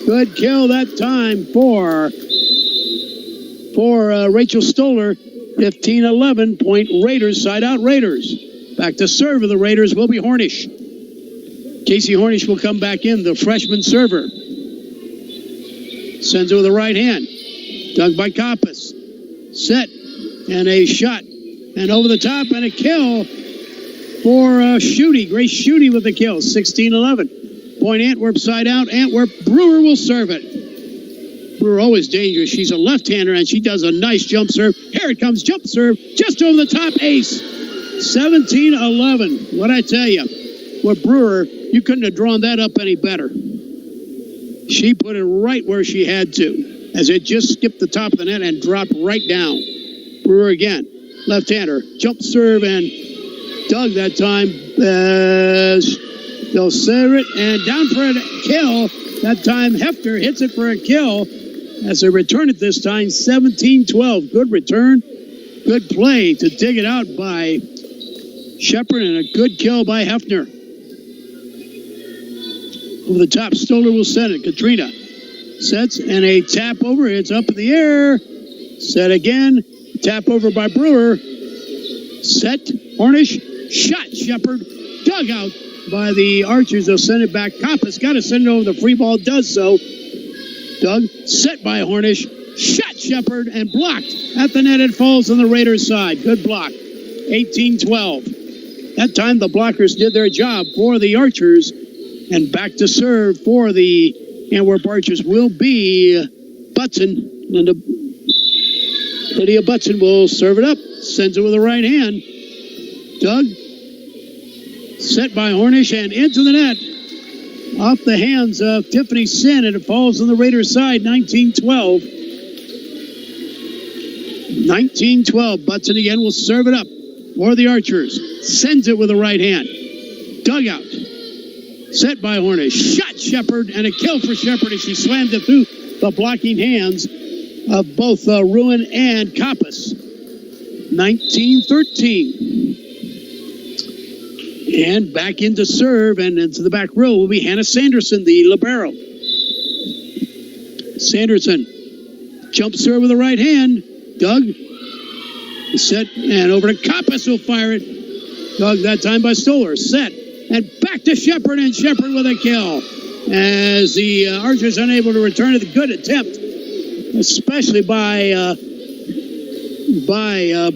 Good kill that time for Rachel Stoller. 15-11. Point Raiders, side out Raiders. Back to serve of the Raiders will be Hornish. Casey Hornish will come back in, the freshman server. Sends it with the right hand. Dug by Koppas. Set. And a shot. And over the top and a kill for Schutte. Grace Schutte with the kill. 16-11. Point Antwerp side out. Antwerp. Brewer will serve it. Brewer always dangerous. She's a left-hander and she does a nice jump serve. Here it comes. Jump serve. Just over the top. Ace. 17-11. What I tell you. With Brewer, you couldn't have drawn that up any better. She put it right where she had to. As it just skipped the top of the net and dropped right down. Brewer again. Left-hander, jump serve, and Doug that time. They'll serve it, and down for a kill. That time, Hefter hits it for a kill as they return it this time, 17-12. Good return Good play to dig it out by Shepard and a good kill by Hefner. Over the top, Stoller will set it. Katrina sets and a tap over. It's up in the air. Set again. Tap over by Brewer. Set. Hornish. Shot. Shepard. Dug out by the Archers. They'll send it back. Koppas got to send it over. The free ball does so. Doug. Set by Hornish. Shot Shepard and blocked. At the net it falls on the Raiders' side. Good block. 18-12. That time the blockers did their job for the Archers. And back to serve for the Antwerp Archers will be Butson. And Lydia Butson will serve it up. Sends it with the right hand. Doug. Set by Hornish and into the net. Off the hands of Tiffany Sin, and it falls on the Raiders' side. 19-12. 19-12. Butson again will serve it up for the Archers. Sends it with the right hand. Dug out. Set by Hornish. Shot Shepard and a kill for Shepard as she slammed it through the blocking hands of both Ruin and Koppas. 19-13. And back into serve and into the back row will be Hannah Sanderson, the libero. Sanderson. Jump serve with the right hand. Doug. Set and over to Koppas who'll fire it. Doug that time by Stoller. Set. And back to Shepard, and Shepard with a kill. As the Archers unable to return it. A good attempt, especially by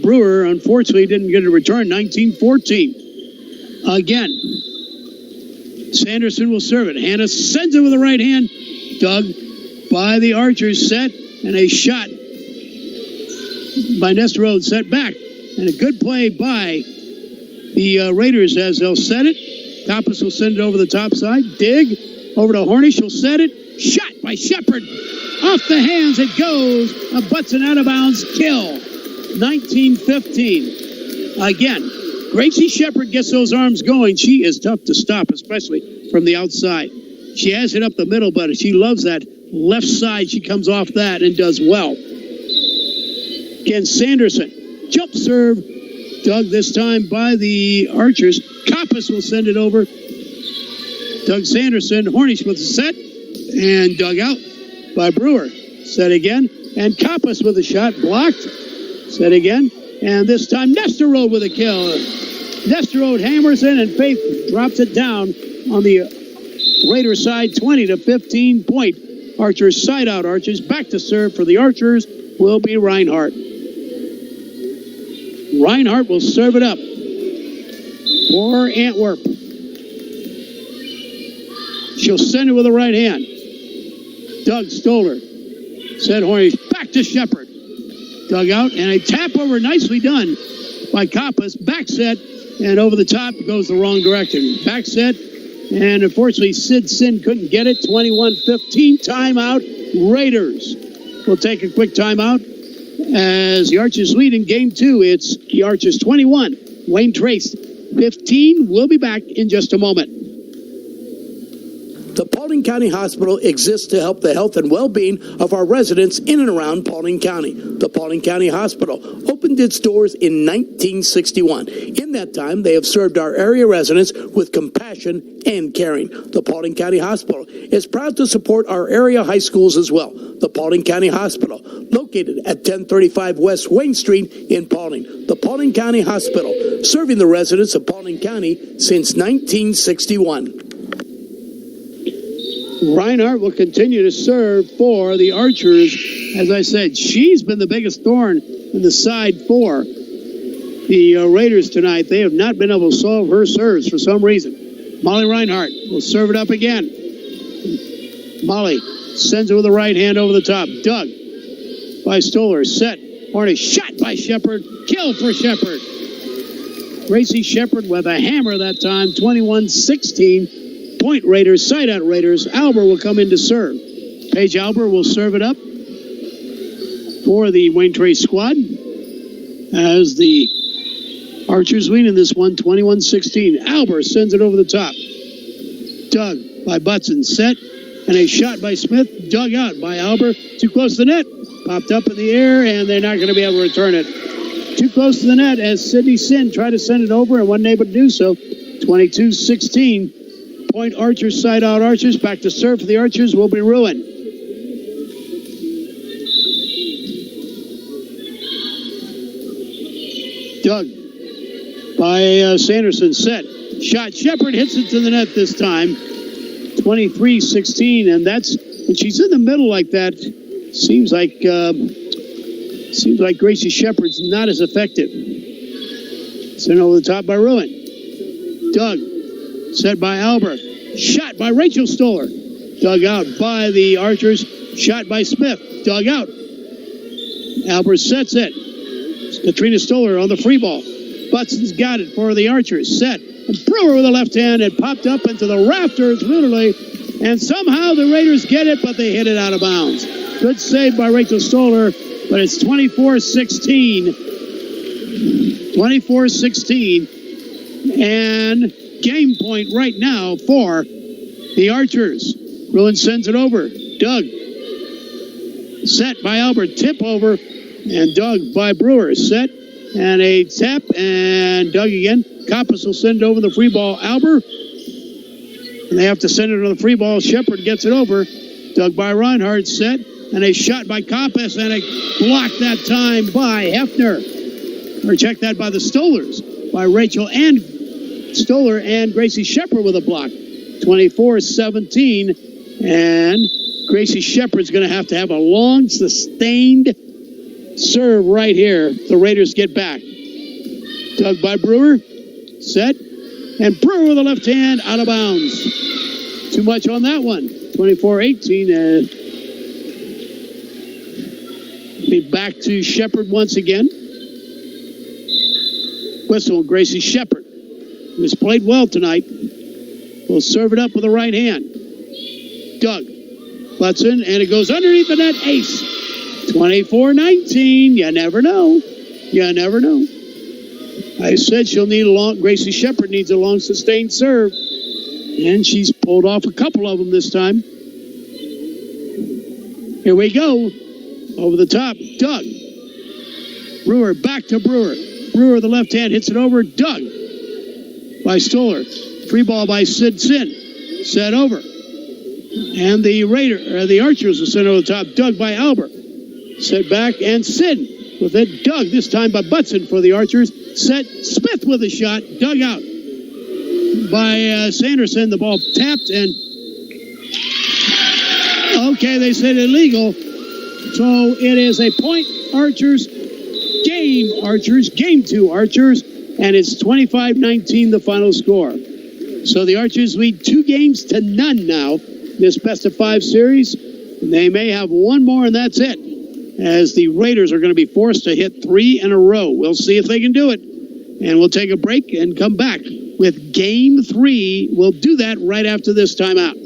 Brewer. Unfortunately, didn't get a return. 19-14. Again, Sanderson will serve it. Hannah sends it with the right hand. Doug by the Archers. Set, and a shot by Nesterode. Set back. And a good play by the Raiders as they'll set it. Koppas will send it over the top side. Dig over to Hornish. He'll set it. Shot by Shepard. Off the hands it goes. A Butson out of bounds. Kill. 19-15. Again, Gracie Shepard gets those arms going. She is tough to stop, especially from the outside. She has it up the middle, but she loves that left side. She comes off that and does well. Again, Sanderson. Jump serve. Dug this time by the Archers. Koppas will send it over. Doug Sanderson. Hornish with the set. And dug out by Brewer. Set again. And Koppas with a shot. Blocked. Set again. And this time Nesterode with a kill. Nesterode hammers in and Faith drops it down on the Raiders side. 20-15 point. Archers side out. Archers back to serve for the Archers will be Reinhardt. Reinhardt will serve it up for Antwerp. She'll send it with the right hand. Doug Stoller. Set Hornish back to Shepard. Dug out and a tap over nicely done by Koppas. Back set and over the top goes the wrong direction. Back set and unfortunately Sid Sin couldn't get it. 21-15 timeout. Raiders will take a quick timeout. As the Archers lead in game 2, it's the Archers 21, Wayne Trace 15. We'll be back in just a moment. The Paulding County Hospital exists to help the health and well-being of our residents in and around Paulding County. The Paulding County Hospital opened its doors in 1961. In that time, they have served our area residents with compassion and caring. The Paulding County Hospital is proud to support our area high schools as well. The Paulding County Hospital, located at 1035 West Wayne Street in Paulding. The Paulding County Hospital, serving the residents of Paulding County since 1961. Reinhardt will continue to serve for the Archers. As I said, she's been the biggest thorn in the side for the Raiders tonight. They have not been able to solve her serves for some reason. Molly Reinhardt will serve it up again. Molly sends it with the right hand over the top. Doug by Stoller. Set. Hornish shot by Shepard. Kill for Shepard. Gracie Shepard with a hammer that time. 21-16. Point Raiders, side out Raiders. Albert will come in to serve. Paige Albert will serve it up for the Wayne Trace squad as the Archers lead in this one, 21-16. Albert sends it over the top. Dug by Butson. Set and a shot by Smith. Dug out by Albert. Too close to the net. Popped up in the air and they're not going to be able to return it. too close to the net as Sidney Sin tried to send it over and wasn't able to do so. 22-16. Point Archers, side out Archers. Back to serve for the Archers will be Ruin. Doug by Sanderson. Set. Shot. Shepard hits it to the net this time. 23-16. And that's when she's in the middle like that. Seems like Gracie Shepard's not as effective. Sent over the top by Ruin. Doug. Set by Albert. Shot by Rachel Stoller. Dug out by the Archers. Shot by Smith. Dug out. Albert sets it. Katrina Stoller on the free ball. Butson's got it for the Archers. Set. And Brewer with the left hand. It popped up into the rafters, literally. And somehow the Raiders get it, but they hit it out of bounds. Good save by Rachel Stoller, but it's 24-16. 24-16. And game point right now for the Archers. Ruin sends it over. Doug. Set by Albert. Tip over. And Doug by Brewer. Set. And a tap. And Doug again. Coppas will send over the free ball. Albert. And they have to send it on the free ball. Shepard gets it over. Doug by Reinhardt. Set. And a shot by Coppas. And a block that time by Hefner. Or check that by the Stollers. By Rachel and Stoller and Gracie Shepard with a block. 24-17. And Gracie Shepard's going to have a long, sustained serve right here. The Raiders get back. Dug by Brewer. Set. And Brewer with the left hand out of bounds. Too much on that one. 24-18. Be back to Shepard once again. Whistle, Gracie Shepard, who's played well tonight, will serve it up with the right hand. Doug Butson, and it goes underneath the net. Ace. 24-19. You never know. You never know. I said she'll need Gracie Shepard needs a long, sustained serve. And she's pulled off a couple of them this time. Here we go. Over the top. Doug. Brewer, back to Brewer. Brewer, the left hand, hits it over. Doug by Stoller. Free ball by Sid Sin. Set over. And the Archers will send over the top. Doug by Albert. Set back and Sid with it. Doug this time by Butson for the Archers. Set. Smith with a shot. Dug out by Sanderson. The ball tapped and okay, they said illegal. So it is a point Archers. Game 2 Archers, and it's 25-19 the final score. So the Archers lead 2-0 now, this best-of-5 series. They may have one more, and that's it, as the Raiders are going to be forced to hit 3 in a row. We'll see if they can do it, and we'll take a break and come back with Game 3. We'll do that right after this timeout.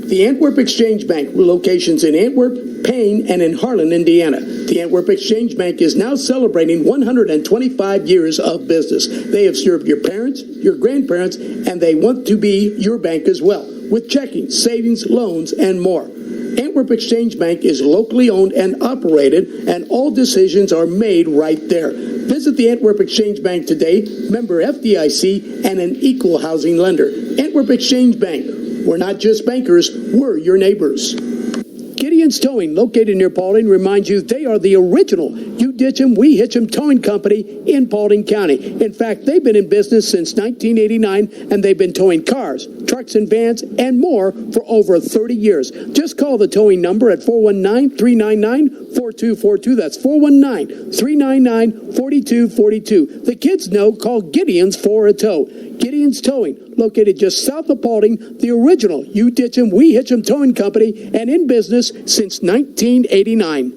The Antwerp Exchange Bank, with locations in Antwerp, Payne, and in Harlan, Indiana. The Antwerp Exchange Bank is now celebrating 125 years of business. They have served your parents, your grandparents, and they want to be your bank as well, with checking, savings, loans, and more. Antwerp Exchange Bank is locally owned and operated, and all decisions are made right there. Visit the Antwerp Exchange Bank today, member FDIC, and an equal housing lender. Antwerp Exchange Bank. We're not just bankers, we're your neighbors. Gideon's Towing, located near Paulding, reminds you they are the original You Ditch 'em, We Hitch 'em towing company in Paulding County. In fact, they've been in business since 1989, and they've been towing cars, trucks, and vans, and more for over 30 years. Just call the towing number at 419-399-4242. That's 419-399-4242. The kids know, call Gideon's for a tow. Gideon's Towing, located just south of Paulding, the original You Ditch 'em, We Hitch 'em towing company, and in business since 1989.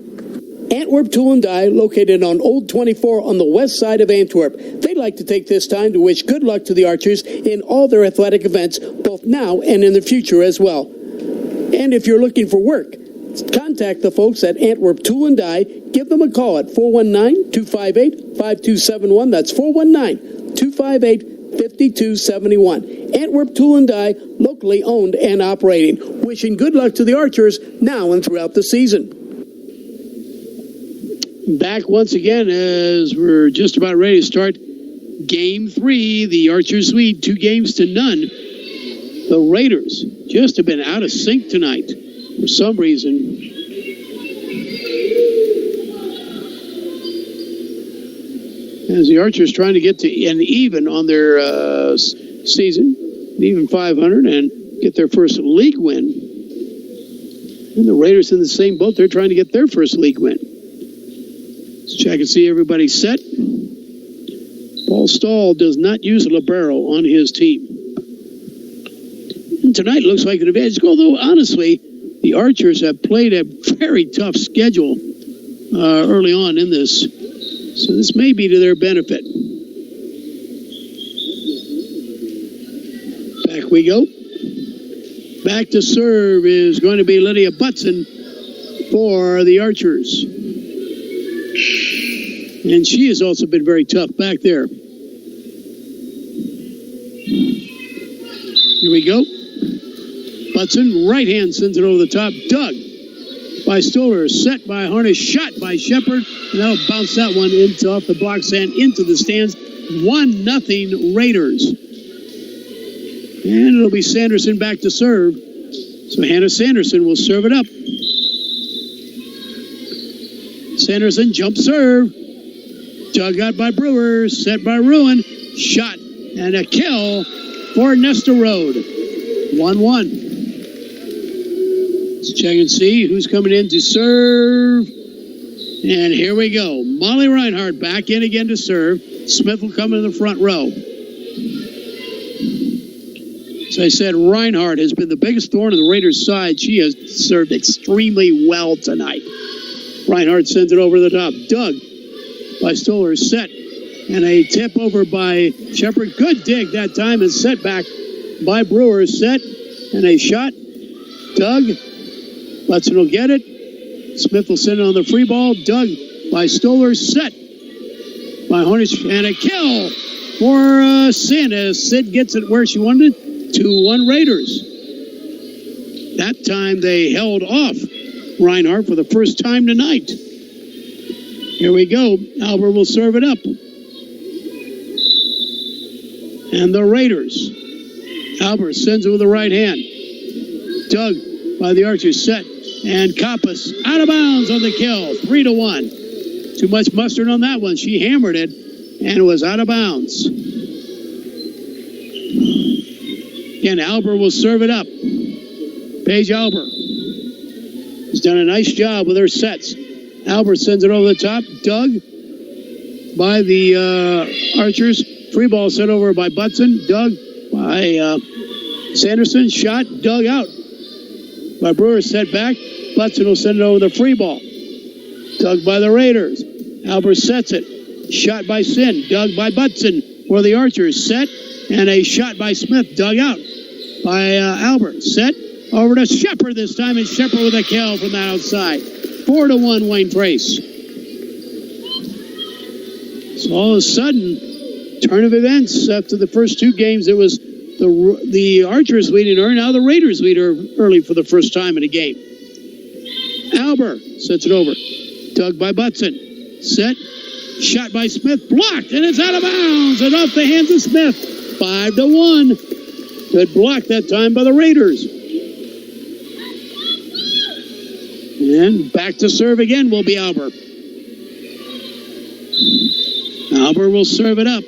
Antwerp Tool and Die, located on Old 24 on the west side of Antwerp. They'd like to take this time to wish good luck to the Archers in all their athletic events, both now and in the future as well. And if you're looking for work, contact the folks at Antwerp Tool and Die. Give them a call at 419-258-5271. That's 419-258-5271. Antwerp Tool and Die, locally owned and operating. Wishing good luck to the Archers now and throughout the season. Back once again as we're just about ready to start Game 3. The Archers lead 2-0. The Raiders just have been out of sync tonight for some reason. As the Archers trying to get to an even on their season, even 500, and get their first league win. And the Raiders in the same boat. They're trying to get their first league win. Let's check and see everybody's set. Paul Stahl does not use a libero on his team. And tonight looks like an advantage, although honestly, the Archers have played a very tough schedule early on in this. So this may be to their benefit. Back we go. Back to serve is going to be Lydia Butson for the Archers. And she has also been very tough back there. Here we go. Butson, right hand, sends it over the top. Dug by Stoller, set by Harness, shot by Shepard. And that'll bounce that one off the blocks and into the stands. 1-0 Raiders. And it'll be Sanderson back to serve. So Hannah Sanderson will serve it up. Sanderson, jump serve. Dug out by Brewer, set by Ruin. Shot and a kill for Nestor Road. 1-1. Let's check and see who's coming in to serve. And here we go. Molly Reinhardt back in again to serve. Smith will come in the front row. As I said, Reinhardt has been the biggest thorn in the Raiders' side. She has served extremely well tonight. Reinhardt sends it over the top. Dug by Stoller, set. And a tip over by Shepard. Good dig that time, and set back by Brewer. Set. And a shot. Dug. Butson will get it. Smith will send it on the free ball. Dug by Stoller. Set by Hornish. And a kill for Sid as Sid gets it where she wanted it. 2-1 Raiders. That time they held off Reinhardt for the first time tonight. Here we go. Albert will serve it up. And the Raiders. Albert sends it with the right hand. Dug by the Archers, set. And Kappas out of bounds on the kill. 3-1. Too much mustard on that one. She hammered it and was out of bounds. Again, Albert will serve it up. Paige Albert has done a nice job with her sets. Albert sends it over the top. Dug by the Archers. Free ball sent over by Butson. Dug by Sanderson. Shot. Dug out by Brewer. Set back. Butson will send it over the free ball. Dug by the Raiders. Albert sets it. Shot by Sin. Dug by Butson for the Archers. Set. And a shot by Smith. Dug out by Albert. Set. Over to Shepard this time. And Shepard with a kill from the outside. 4-1 Wayne Trace. So all of a sudden, turn of events. After the first two games, it was the Archers leading her. Now the Raiders lead her early for the first time in a game. Albert sets it over. Dug by Butson. Set. Shot by Smith. Blocked. And it's out of bounds. And off the hands of Smith. 5-1. Good block that time by the Raiders. And back to serve again will be Albert. Albert will serve it up.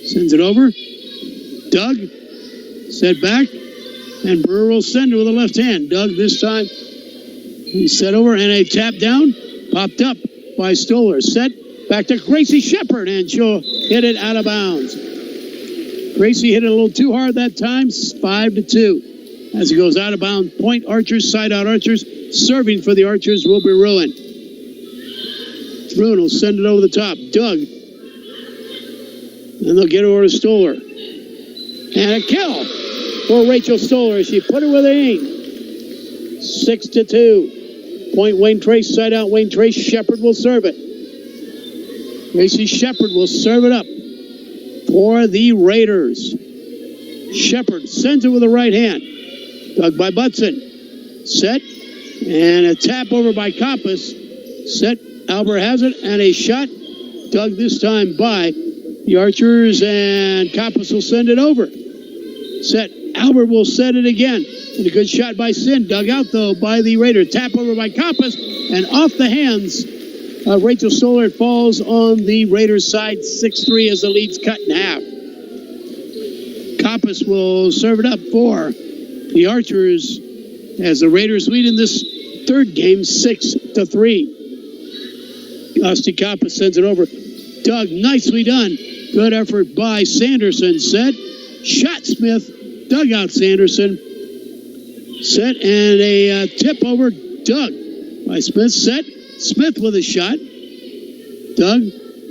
Sends it over. Dug. Set back. And Brewer will send it with the left hand. Dug this time. He set over and a tap down. Popped up by Stoller. Set. Back to Gracie Shepard. And she'll hit it out of bounds. Gracie hit it a little too hard that time. 5-2. As it goes out of bounds. Point Archers. Side out Archers. Serving for the Archers will be Ruin. Ruin will send it over the top. Dug. And they'll get over to Stoller. And a kill for Rachel Stoller. She put it with aim. 6-2. Point Wayne Trace. Side out Wayne Trace. Shepard will serve it. Gracie Shepard will serve it up for the Raiders. Shepard sends it with the right hand. Dug by Butson. Set. And a tap over by Kappas. Set. Albert has it, and a shot. Dug this time by the Archers, and Kappas will send it over. Set. Albert will set it again. And a good shot by Sin. Dug out, though, by the Raiders. Tap over by Kappas, and off the hands of Rachel Stoller. It falls on the Raiders' side. 6-3 as the lead's cut in half. Kappas will serve it up for the Archers as the Raiders lead in this third game 6-3. Austin Kappas sends it over. Doug, nicely done. Good effort by Sanderson. Set. Shot Smith. Dug out Sanderson. Set, and a tip over. Dug by Smith. Set. Smith with a shot. Dug.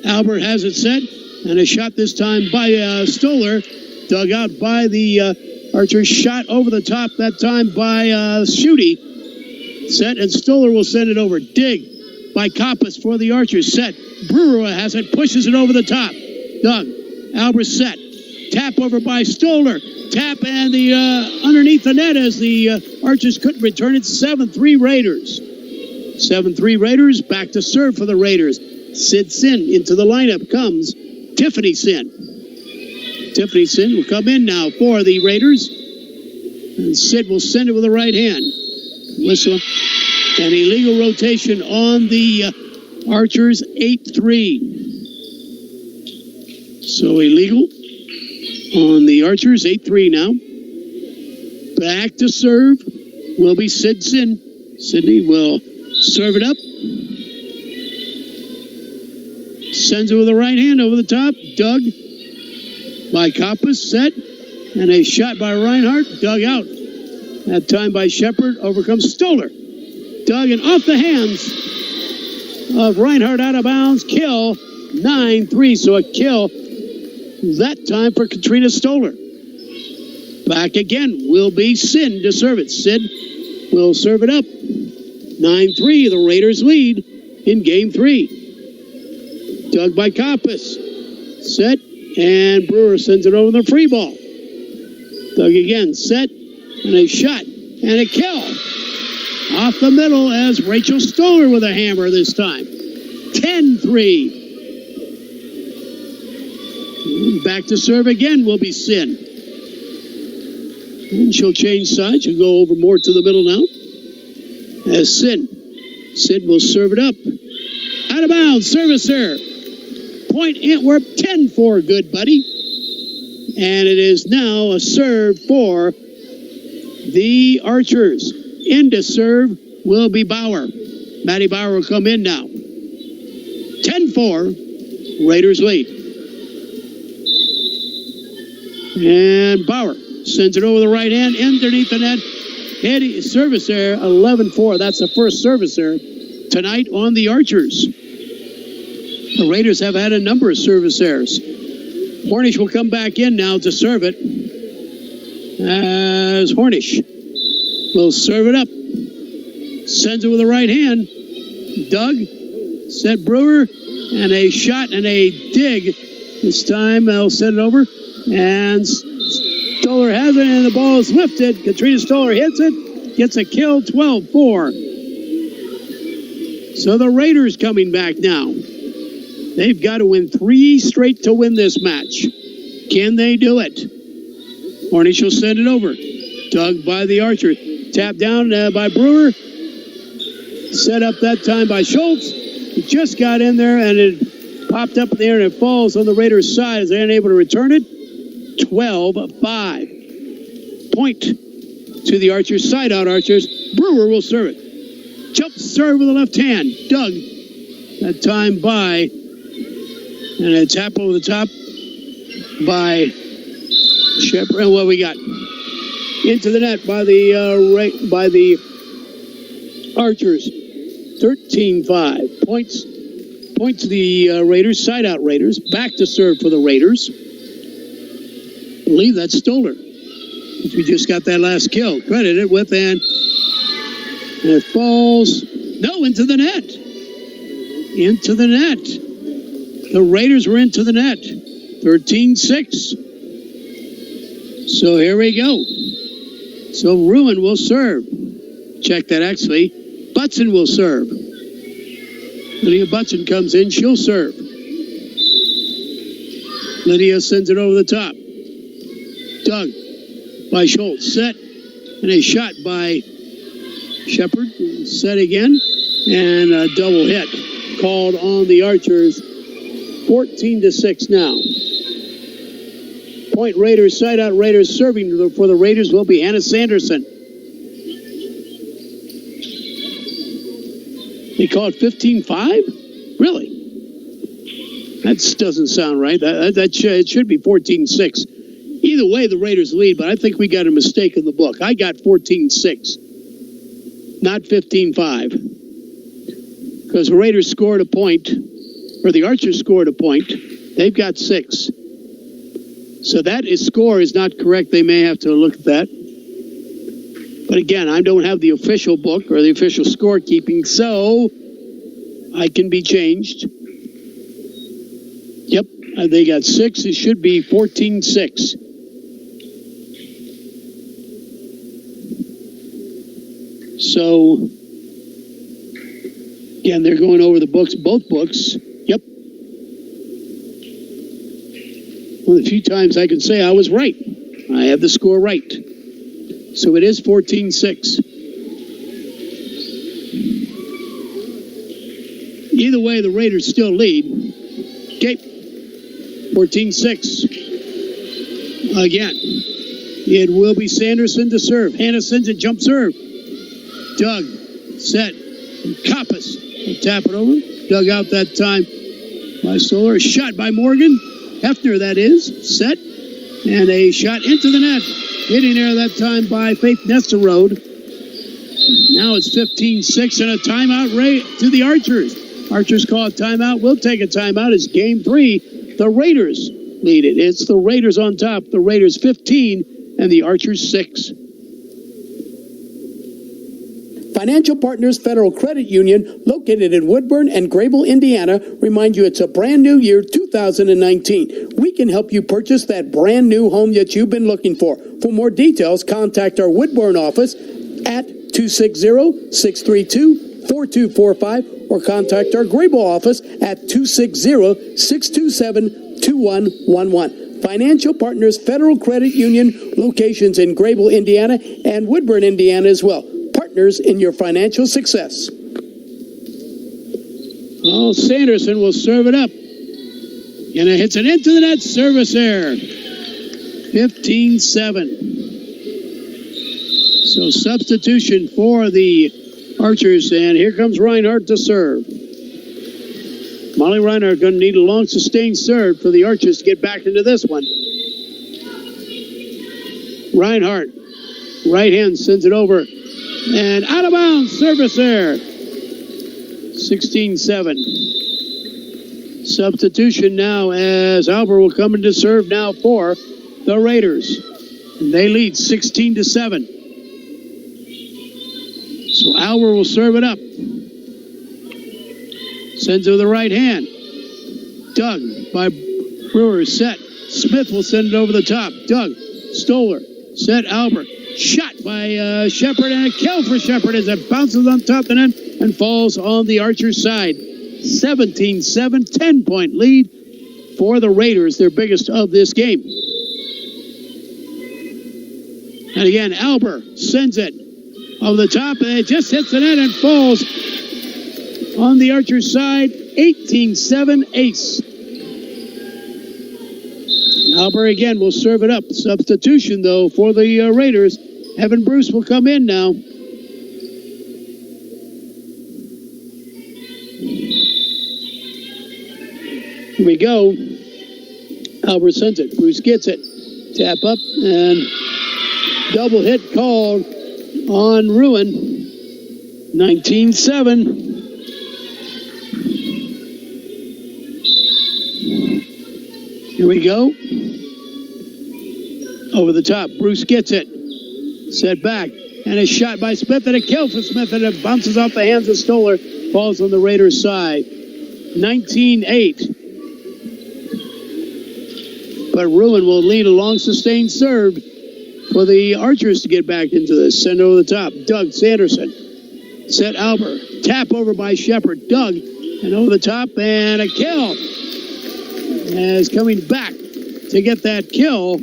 Albert has it set. And a shot this time by Stoller. Dug out by the Archers. Shot over the top that time by Schutte. Set, and Stoller will send it over. Dig by Kappas for the Archers. Set. Brewer has it. Pushes it over the top. Dug. Albert set. Tap over by Stoller. Tap, and the underneath the net as the Archers couldn't return it. 7-3 Raiders. 7-3 Raiders. Back to serve for the Raiders. Sid Sin into the lineup comes Tiffany Sin. Tiffany Sin will come in now for the Raiders. And Sid will send it with the right hand. Whistle. An illegal rotation on the Archers. 8-3. So illegal on the Archers. 8-3 now. Back to serve will be Sid Sin. Sydney will serve it up. Sends it with the right hand over the top. Dug by Kappas. Set. And a shot by Reinhardt. Dug out. That time by Shepard. Overcomes Stoller. Dug, and off the hands of Reinhardt, out of bounds. Kill. 9-3. So a kill that time for Katrina Stoller. Back again will be Sid to serve it. Sid will serve it up. 9-3. The Raiders lead in game 3. Dug by Kappas. Set. And Brewer sends it over the free ball. Dug again. Set. And a shot. And a kill. Off the middle as Rachel Stoller with a hammer this time. 10-3. Back to serve again will be Sin. And she'll change sides. She'll go over more to the middle now. As Sid. Sid will serve it up. Out of bounds. Service error. Point Antwerp. 10-4. Good, buddy. And it is now a serve for the Archers. In to serve will be Bauer. Maddie Bauer will come in now. 10-4. Raiders lead. And Bauer sends it over the right hand, underneath the net. Eddie, service error, 11-4. That's the first service error tonight on the Archers. The Raiders have had a number of service errors. Hornish will come back in now to serve it. As Hornish will serve it up. Sends it with the right hand. Dug. Set Brewer. And a shot and a dig. This time they'll send it over. And Stoller has it, and the ball is lifted. Katrina Stoller hits it. Gets a kill. 12-4. So the Raiders coming back now. They've got to win 3 straight to win this match. Can they do it? Hornish will send it over. Dug by the Archer. Tapped down by Brewer. Set up that time by Schultz. He just got in there, and it popped up in the air, and it falls on the Raiders' side as they're unable to return it. 12-5. Point to the Archers. Side out Archers. Brewer will serve it. Jump serve with the left hand. Dug. That time by, and a tap over the top by Shepard. And what we got? Into the net by the Archers. 13-5. Points to the Raiders. Side out Raiders. Back to serve for the Raiders. I believe that's Stoller. We just got that last kill. Credited with, and it falls. No, into the net. Into the net. The Raiders were into the net. 13-6. So here we go. So Ruin will serve. Check that actually. Butson will serve. Lydia Butson comes in. She'll serve. Lydia sends it over the top. Dug by Schultz. Set. And a shot by Shepard. Set again. And a double hit called on the Archers. 14-6 now. Point Raiders, side out Raiders. Serving for the Raiders will be Hannah Sanderson. They call it 15-5? Really? That doesn't sound right. It should be 14-6. Either way, the Raiders lead, but I think we got a mistake in the book. I got 14-6, not 15-5. Because the Raiders scored a point, or the Archers scored a point. They've got 6. So that score is not correct. They may have to look at that. But again, I don't have the official book or the official scorekeeping, so I can be changed. Yep, they got 6. It should be 14-6. So, again, they're going over the books, both books. Yep. One of the few times I can say I was right. I have the score right. So it is 14-6. Either way, the Raiders still lead. Okay. 14-6. Again. It will be Sanderson to serve. Hannah sends it, jump serve. Dug. Set. Koppas will tap it over. Dug out that time by Stoller. Shot by Morgan. Hefner, that is. Set. And a shot into the net. Hitting there that time by Faith Nesterode. Now it's 15-6 and a timeout to the Archers. Archers call a timeout. We'll take a timeout. It's game 3. The Raiders lead it. It's the Raiders on top. The Raiders 15 and the Archers 6. Financial Partners Federal Credit Union, located in Woodburn and Grable, Indiana, remind you it's a brand new year, 2019. We can help you purchase that brand new home that you've been looking for. For more details, contact our Woodburn office at 260-632-4245 or contact our Grable office at 260-627-2111. Financial Partners Federal Credit Union, locations in Grable, Indiana and Woodburn, Indiana as well. Partners in your financial success. Oh, Sanderson will serve it up. And it hits it into the net. Service error. 15-7. So substitution for the Archers. And here comes Reinhardt to serve. Molly Reinhardt going to need a long sustained serve for the Archers to get back into this one. Reinhardt. Right hand sends it over. And out of bounds, service error. 16-7. Substitution now as Albert will come in to serve now for the Raiders. And they lead 16-7. So Albert will serve it up. Sends it with the right hand. Dug by Brewer. Set. Smith will send it over the top. Dug. Stoller. Set. Albert. Shot by Shepard and a kill for Shepard as it bounces on top of the net and falls on the Archers' side. 17-7, 10-point lead for the Raiders, their biggest of this game. And again, Albert sends it over the top and it just hits the net and falls on the Archers' side. 18-7 ace. Albert again will serve it up. Substitution, though, for the Raiders. Evan Bruce will come in now. Here we go. Albert sends it. Bruce gets it. Tap up and double hit called on Ruin. 19-7. Here we go. Over the top. Bruce gets it. Set back. And a shot by Smith and a kill for Smith. And it bounces off the hands of Stoller. Falls on the Raiders' side. 19-8. But Ruin will lead a long sustained serve for the Archers to get back into this. Send over the top. Doug Sanderson. Set Albert. Tap over by Shepard. Doug And over the top, and a kill. As coming back to get that kill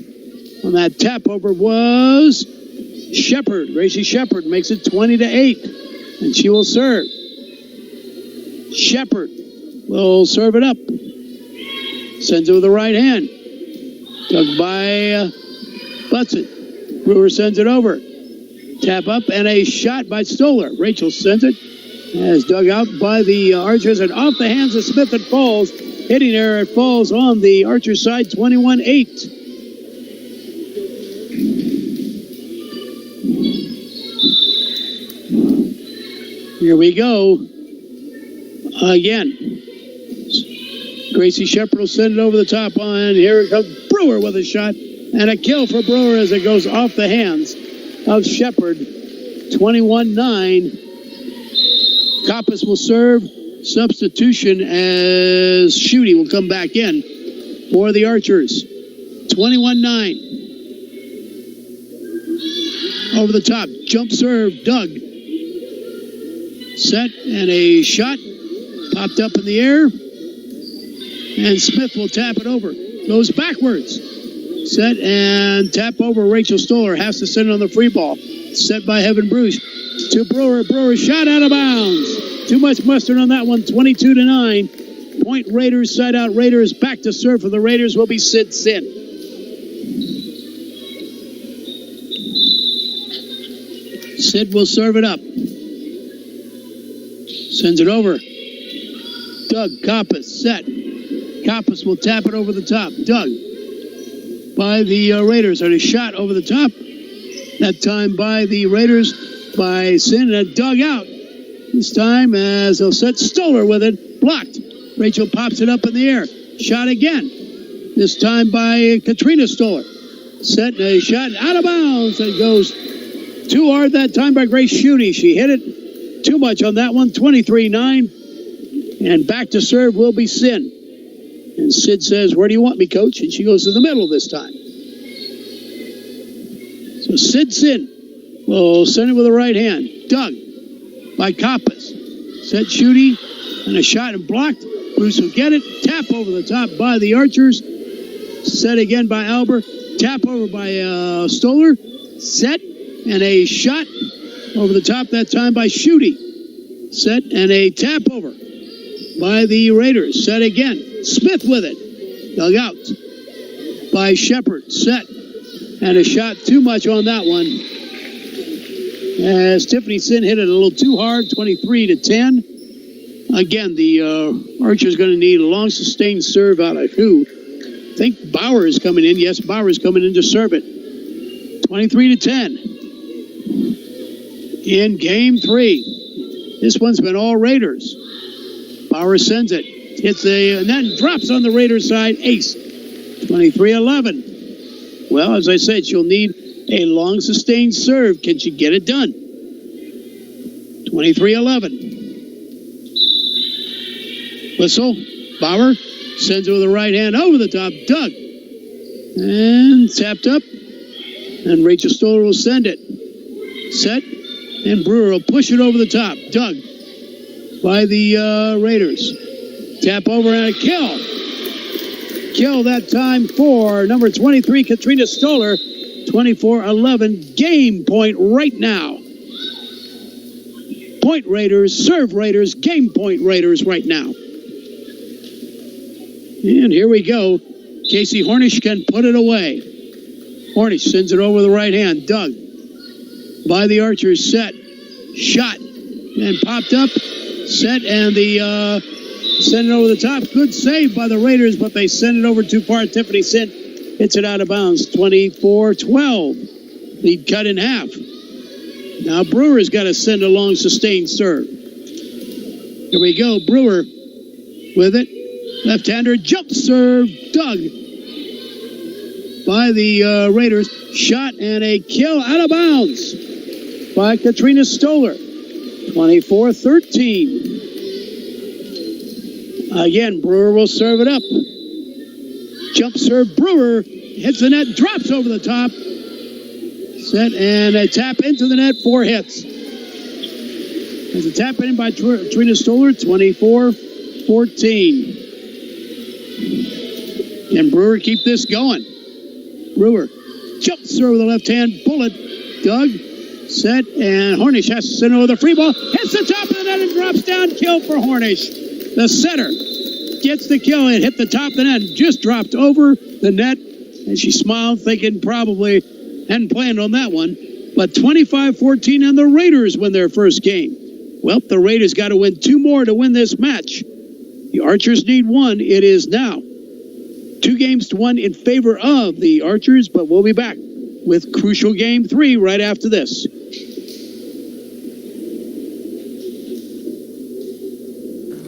on that tap over was Shepard. Gracie Shepard makes it 20-8. And she will serve. Shepard will serve it up. Sends it with the right hand. Dug by Butson. Brewer sends it over. Tap up and a shot by Stoller. Rachel sends it. As dug out by the Archers and off the hands of Smith. It falls. Hitting there, it falls on the Archer side, 21-8. Here we go. Again. Gracie Shepard will send it over the top on. Here it comes Brewer with a shot. And a kill for Brewer as it goes off the hands of Shepard. 21-9. Coppice will serve. Substitution as Schutte will come back in for the Archers. 21-9. Over the top. Jump serve. Doug. Set and a shot. Popped up in the air. And Smith will tap it over. Goes backwards. Set and tap over. Rachel Stoller has to send it on the free ball. Set by Heaven Bruce. To Brewer. Brewer shot out of bounds. Too much mustard on that one. 22-9. Point Raiders. Side out Raiders. Back to serve for the Raiders will be Sid Sin. Sid will serve it up. Sends it over. Doug Coppice. Set. Coppice will tap it over the top. Doug by the Raiders. And a shot over the top. That time by the Raiders by Sin. And dug out. This time as they'll set Stoller with it. Blocked. Rachel pops it up in the air. Shot again. This time by Katrina Stoller. Set and a shot out of bounds. It goes too hard that time by Grace Schutte. She hit it too much on that one. 23-9. And back to serve will be Sin. And Sid says, "Where do you want me, coach?" And she goes to the middle this time. So Sid Sin will send it with the right hand. Doug by Coppice. Set Schutte and a shot and blocked. Bruce will get it. Tap over the top by the Archers. Set again by Albert. Tap over by Stoller. Set and a shot over the top that time by Schutte. Set and a tap over by the Raiders. Set again. Smith with it. Dug out by Shepard. Set and a shot too much on that one. As Tiffany Sin hit it a little too hard. 23-10. Again, the Archer's going to need a long sustained serve out of who? I think Bauer is coming in. Yes, Bauer is coming in to serve it. 23-10. In game 3. This one's been all Raiders. Bauer sends it. Hits and then drops on the Raiders side. Ace. 23-11. Well, as I said, she'll need a long sustained serve. Can she get it done? 23-11. Whistle. Bauer sends it with the right hand over the top. Doug. And tapped up. And Rachel Stoller will send it. Set. And Brewer will push it over the top. Doug by the Raiders. Tap over and a kill. Kill that time for number 23, Katrina Stoller. 24-11. Game point right now. Point Raiders, serve Raiders, game point Raiders right now. And here we go. Casey Hornish can put it away. Hornish sends it over the right hand. Doug by the Archers. Set. Shot. And popped up. Set and the send it over the top. Good save by the Raiders, but they send it over too far. Tiffany Sin hits it out of bounds. 24-12. Lead cut in half. Now Brewer's got to send a long sustained serve. Here we go. Brewer with it. Left-hander jump serve. Doug by the Raiders. Shot and a kill out of bounds by Katrina Stoller. 24-13. Again, Brewer will serve it up. Jump serve. Brewer hits the net, drops over the top. Set and a tap into the net. 4 hits. There's a tap in by Katrina Stoller. 24-14. 14. Can Brewer keep this going? Brewer jumps through the left-hand bullet. Doug, set, and Hornish has to send it with a free ball. Hits the top of the net and drops down. Kill for Hornish. The setter gets the kill and hit the top of the net. Just dropped over the net. And she smiled, thinking probably hadn't planned on that one. But 25-14, and the Raiders win their first game. Well, the Raiders got to win 2 more to win this match. The Archers need 1. It is now 2-1 in favor of the Archers, but we'll be back with crucial game 3 right after this.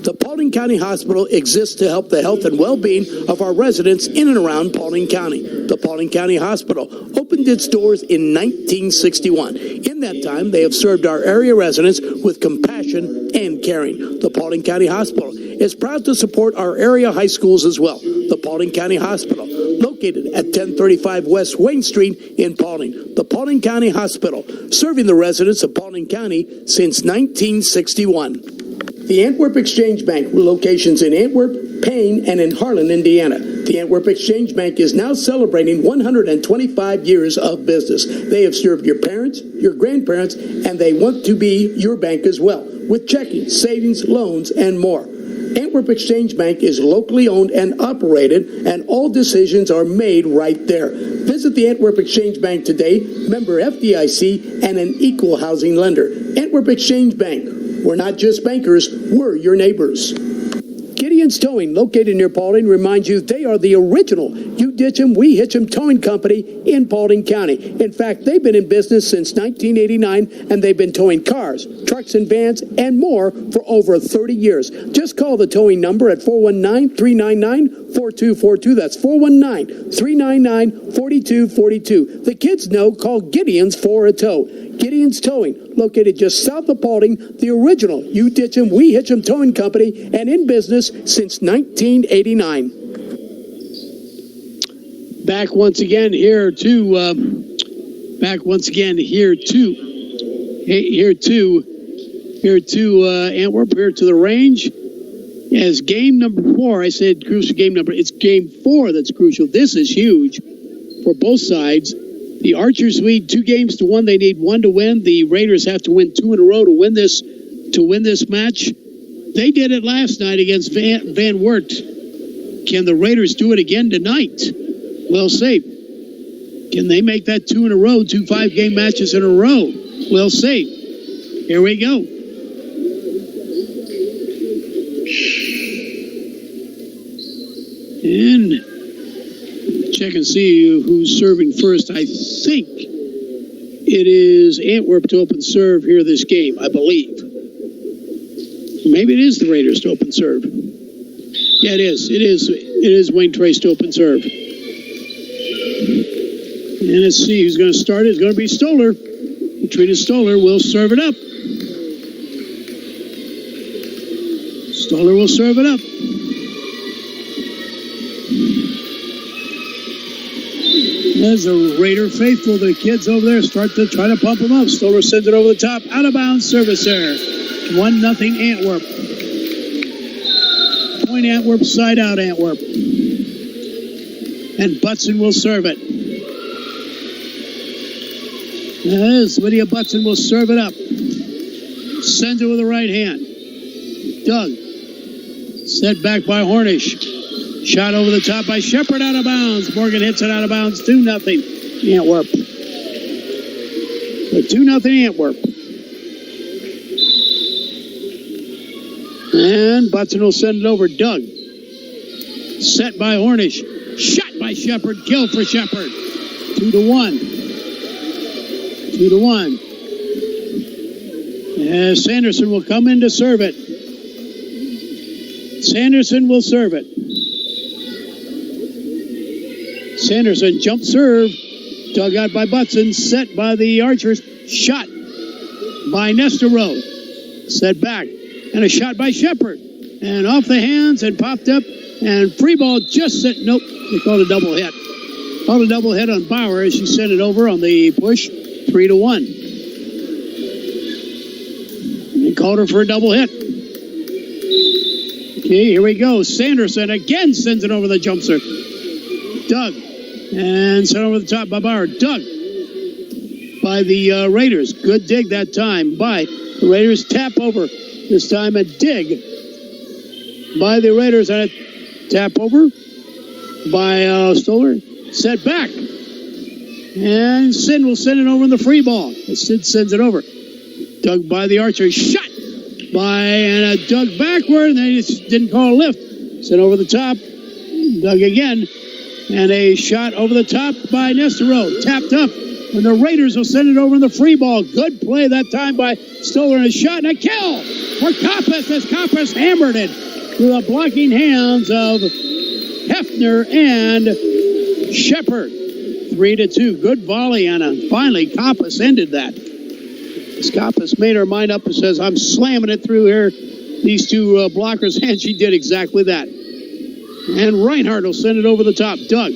The Paulding County Hospital exists to help the health and well-being of our residents in and around Paulding County. The Paulding County Hospital opened its doors in 1961. In that time, they have served our area residents with compassion and caring. The Paulding County Hospital is proud to support our area high schools as well. The Paulding County Hospital, located at 1035 West Wayne Street in Paulding. The Paulding County Hospital, serving the residents of Paulding County since 1961. The Antwerp Exchange Bank, with locations in Antwerp, Payne, and in Harlan, Indiana. The Antwerp Exchange Bank is now celebrating 125 years of business. They have served your parents, your grandparents, and they want to be your bank as well, with checking, savings, loans, and more. Antwerp Exchange Bank is locally owned and operated, and all decisions are made right there. Visit the Antwerp Exchange Bank today, member FDIC, and an equal housing lender. Antwerp Exchange Bank. We're not just bankers, we're your neighbors. Gideon's Towing, located near Paulding, reminds you they are the original You Ditch 'em, We Hitch 'em towing company in Paulding County. In fact, they've been in business since 1989, and they've been towing cars, trucks, and vans, and more for over 30 years. Just call the towing number at 419-399-4242. That's 419-399-4242. The kids know, call Gideon's for a tow. Gideon's Towing, located just south of Paulding, the original You Ditch 'em, We Hitch 'em towing company, and in business since 1989. Back once again here to Antwerp, here to the range. As game number 4, I said crucial game number. It's game 4 that's crucial. This is huge for both sides. The Archers lead 2-1. They need 1 to win. The Raiders have to win 2 in a row to win this match. They did it last night against Van Wert. Can the Raiders do it again tonight? We'll see. Can they make that 2 in a row, 2 5-game matches in a row? We'll see. Here we go. And check and see who's serving first. I think it is Antwerp to open serve here this game, I believe. Maybe it is the Raiders to open serve. Yeah, it is. It is Wayne Trace to open serve. And let's see who's going to start. It's going to be Stoller. Katrina Stoller will serve it up. Stoller will serve it up. As the Raider faithful, the kids over there start to try to pump them up. Stoller sends it over the top. Out of bounds service there. 1-0 Antwerp. Point Antwerp, side out Antwerp. And Butson will serve it. As Lydia Butson will serve it up. Sends it with the right hand. Doug. Set back by Hornish. Shot over the top by Shepard, out of bounds. Morgan hits it out of bounds. 2-0 Antwerp. So 2-0 Antwerp. And Butson will send it over. Doug. Set by Hornish. Shot by Shepard. Kill for Shepard. 2-1. 2-1. As Sanderson will come in to serve it. Sanderson will serve it. Sanderson jump serve. Dug out by Butson. Set by the Archers. Shot by Nestor Road. Set back. And a shot by Shepard. And off the hands and popped up. And free ball just set. Nope. They called a double hit. Called a double hit on Bauer as she sent it over on the push. 3-1. They called her for a double hit. Okay, here we go. Sanderson again sends it over the jump serve. Doug. And sent over the top by Bauer. Doug by the Raiders. Good dig that time by the Raiders. Tap over. This time a dig by the Raiders. And a tap over by Stoller. Set back. And Sid will send it over in the free ball. Sid sends it over. Doug by the Archer. Shot by and a Doug backward. And they just didn't call a lift. Sent over the top. Doug again. And a shot over the top by Nestero. Tapped up. And the Raiders will send it over in the free ball. Good play that time by Stoller. And a shot and a kill for Koppas as Koppas hammered it through the blocking hands of Hefner and Shepard. 3-2. Good volley, and finally Koppas ended that. As Koppas made her mind up and says, I'm slamming it through here. These two blockers, and she did exactly that. And Reinhardt will send it over the top. Doug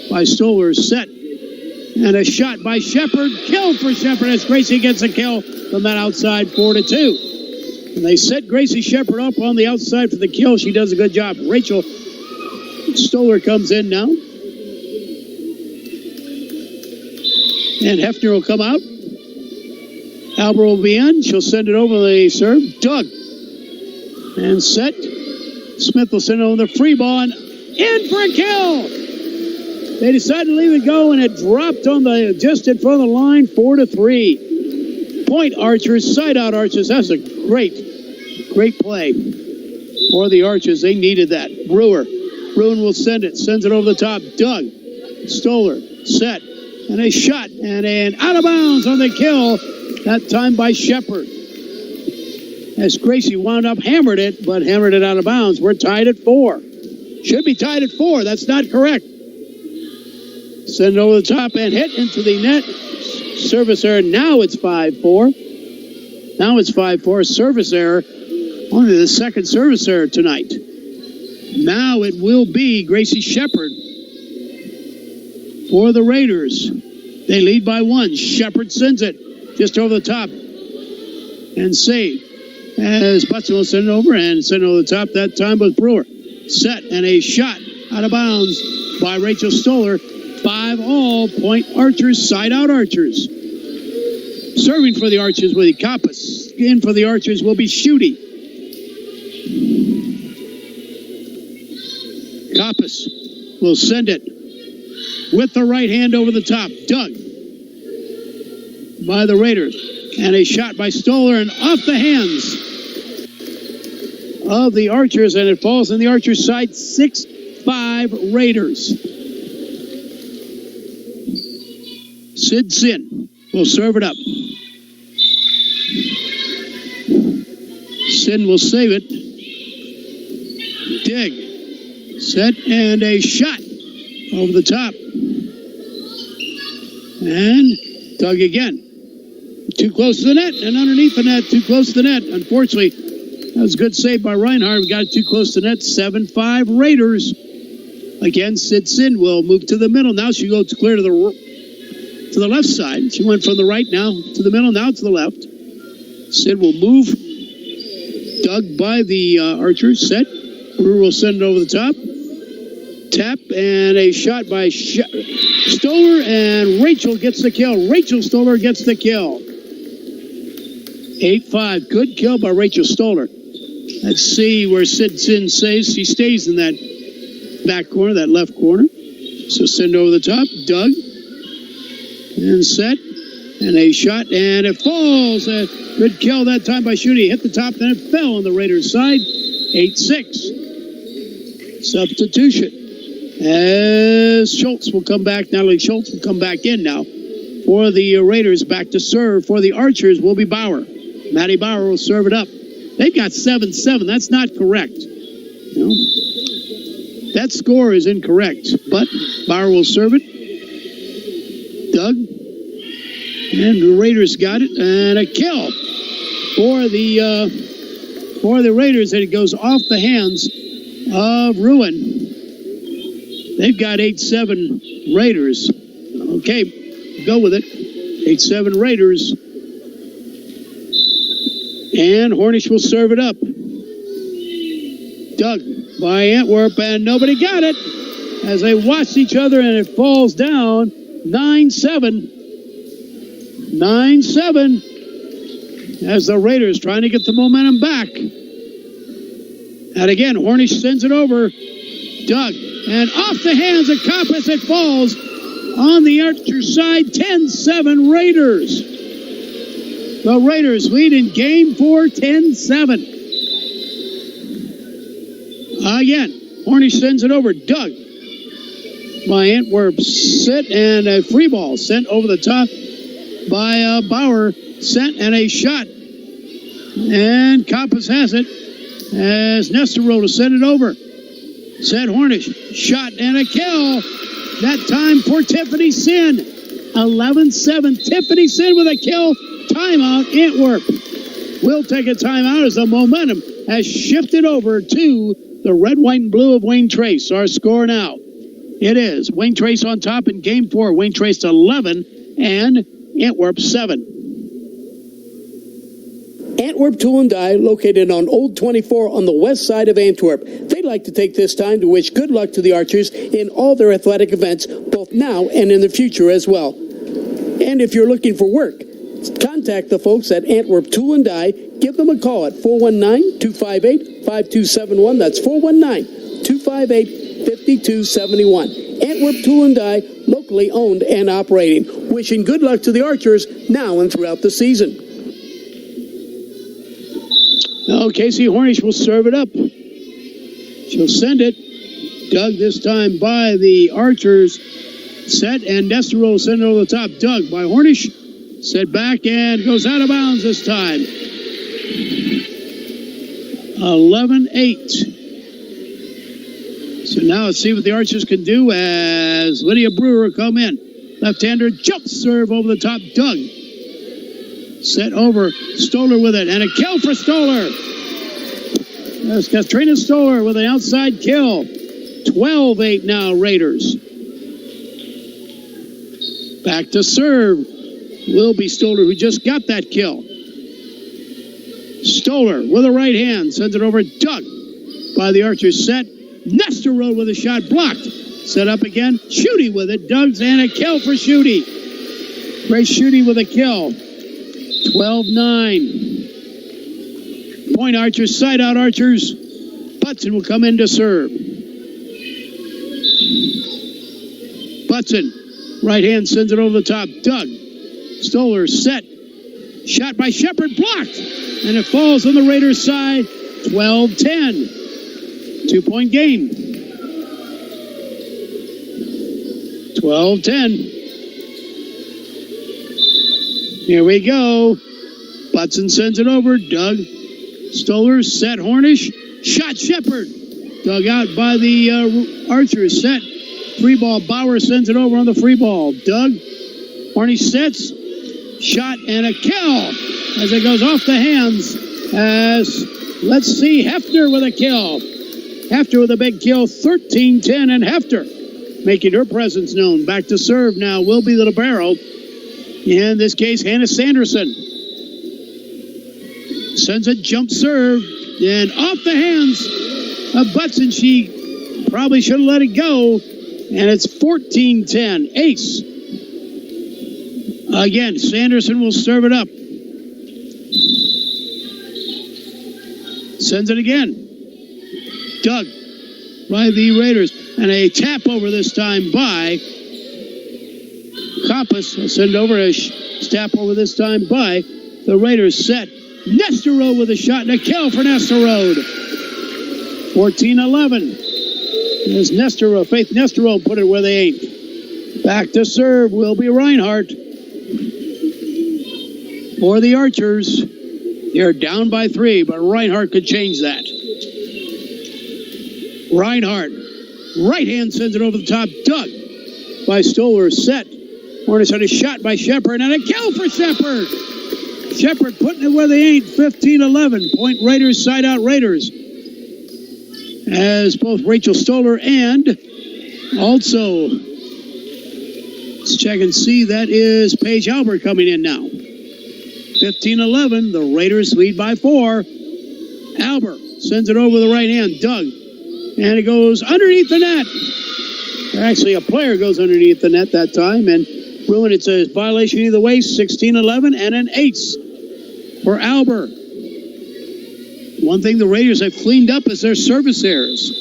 by Stoller, set. And a shot by Shepard. Kill for Shepard as Gracie gets a kill from that outside. 4-2. And they set Gracie Shepard up on the outside for the kill. She does a good job. Rachel Stoller comes in now. And Hefner will come out. Albert will be in. She'll send it over the serve. Doug. And set. Smith will send it over the free ball and in for a kill. They decided to leave it go, and it dropped on the just in front of the line. 4-3. Point Archers, side out Archers. That's a great play for the Archers. They needed that. Bruin will send it. Sends it over the top. Doug. Stoller. Set. And a shot. And an out of bounds on the kill. That time by Shepard. As Gracie wound up, hammered it out of bounds. We're tied at 4. Should be tied at 4. That's not correct. Send it over the top and hit into the net. Service error. Now it's 5-4. Now it's 5-4. Service error. Only the second service error tonight. Now it will be Gracie Shepard for the Raiders. They lead by 1. Shepard sends it just over the top. And save. As Butson will send it over and send it over the top. That time was Brewer. Set and a shot out of bounds by Rachel Stoller. 5-all. Point Archers, side out Archers. Serving for the Archers will be Koppas. In for the Archers will be Schutte. Koppas will send it with the right hand over the top. Doug by the Raiders. And a shot by Stoller and off the hands of the Archers, and it falls on the Archers side. 6-5 Raiders. Sid Sin will serve it up. Sin will save it. Dig. Set and a shot over the top. And Doug again. Too close to the net and underneath the net. Too close to the net. Unfortunately, that was a good save by Reinhardt. We got it too close to the net. 7-5 Raiders. Again, Sid Sin will move to the middle. Now she goes clear to the left side. She went from the right now to the middle, now to the left. Sid will move. Doug by the Archers. Set. Brewer will send it over the top. Tap and a shot by Stoller, and Rachel gets the kill. Rachel Stoller gets the kill. 8-5. Good kill by Rachel Stoller. Let's see where Sid Sin says. She stays in that back corner, that left corner. So send over the top. Doug. And set. And a shot. And it falls. A good kill that time by Schutte. Hit the top. Then it fell on the Raiders' side. 8-6. Substitution. As Schultz will come back. Natalie Schultz will come back in now. For the Raiders, back to serve. For the Archers will be Bauer. Maddie Bauer will serve it up. They've got 7-7. That's not correct. No. That score is incorrect. But Bauer will serve it. Doug. And the Raiders got it. And a kill for the Raiders. And it goes off the hands of Ruin. They've got 8-7 Raiders. Okay, go with it. 8-7 Raiders. And Hornish will serve it up. Dug by Antwerp, and nobody got it as they watched each other, and it falls down 9-7. 9-7 as the Raiders trying to get the momentum back. And again, Hornish sends it over. Dug, and off the hands of Kappas, it falls on the Archer side. 10-7 Raiders. The Raiders lead in game 4, 10-7. Again, Hornish sends it over. Dug by Antwerp, set, and a free ball sent over the top by Bauer, sent, and a shot. And Kappas has it as Nestorode to send it over. Set Hornish, shot, and a kill. That time for Tiffany Sin. 11-7. Tiffany Sin with a kill. Timeout, Antwerp. We'll take a timeout as the momentum has shifted over to the red, white, and blue of Wayne Trace. Our score now. It is Wayne Trace on top in game 4. Wayne Trace 11 and Antwerp 7. Antwerp Tool and Die, located on Old 24 on the west side of Antwerp. They'd like to take this time to wish good luck to the Archers in all their athletic events, both now and in the future as well. And if you're looking for work, contact the folks at Antwerp Tool and Die. Give them a call at 419-258-5271. That's 419-258-5271. Antwerp Tool and Die, locally owned and operating. Wishing good luck to the Archers now and throughout the season. Now, Casey Hornish will serve it up. She'll send it. Dug this time by the Archers. Set, and Nestorode will send it over the top. Dug by Hornish. Set back and goes out of bounds this time. 11-8. So now let's see what the Archers can do as Lydia Brewer come in. Left-hander jump serve over the top. Dug. Set over. Stoller with it. And a kill for Stoller. There's Katrina Stoller with an outside kill. 12-8 now, Raiders. Back to serve. Will be Stoller, who just got that kill. Stoller with a right hand. Sends it over. Dug by the Archers. Set. Nestorode with a shot blocked. Set up again. Schutte with it. Dug's and a kill for Schutte. Great Schutte with a kill. 12-9. Point Archers. Side out Archers. Butson will come in to serve. Butson. Right hand sends it over the top. Dug. Stoller set. Shot by Shepard blocked. And it falls on the Raiders side. 12-10. 2-point game. 12-10. Here we go. Butson sends it over. Dug. Stoller set. Hornish. Shot Shepard. Dug out by the Archers. Set. Free ball. Bauer sends it over on the free ball. Dug. Hornish sets. Shot and a kill as it goes off the hands. As let's see, Hefner with a kill. Hefner with a big kill. 13-10, and Hefner making her presence known. Back to serve now will be the libero. In this case, Hannah Sanderson sends a jump serve and off the hands of Butson. She probably should have let it go. And it's 14-10. Ace. Again, Sanderson will serve it up. Sends it again. Dug by the Raiders. And a tap over this time by Kappas. Will send over a tap over this time by the Raiders. Set. Nestorode with a shot and a kill for Nestorode. 14-11. As Nestorode, Faith Nestorode put it where they ain't. Back to serve will be Reinhardt. For the Archers, they're down by 3, but Reinhardt could change that. Reinhardt, right hand sends it over the top. Dug by Stoller, set. Hornets had a shot by Shepard and a kill for Shepard. Shepard putting it where they ain't. 15-11. Point Raiders, side out Raiders. As both Rachel Stoller and also, let's check and see, that is Paige Albert coming in now. 15-11, the Raiders lead by 4. Albert sends it over the right hand. Doug. And it goes underneath the net. Actually, a player goes underneath the net that time. And Bruin, it's a violation either way. 16-11 and an ace for Albert. One thing the Raiders have cleaned up is their service errors.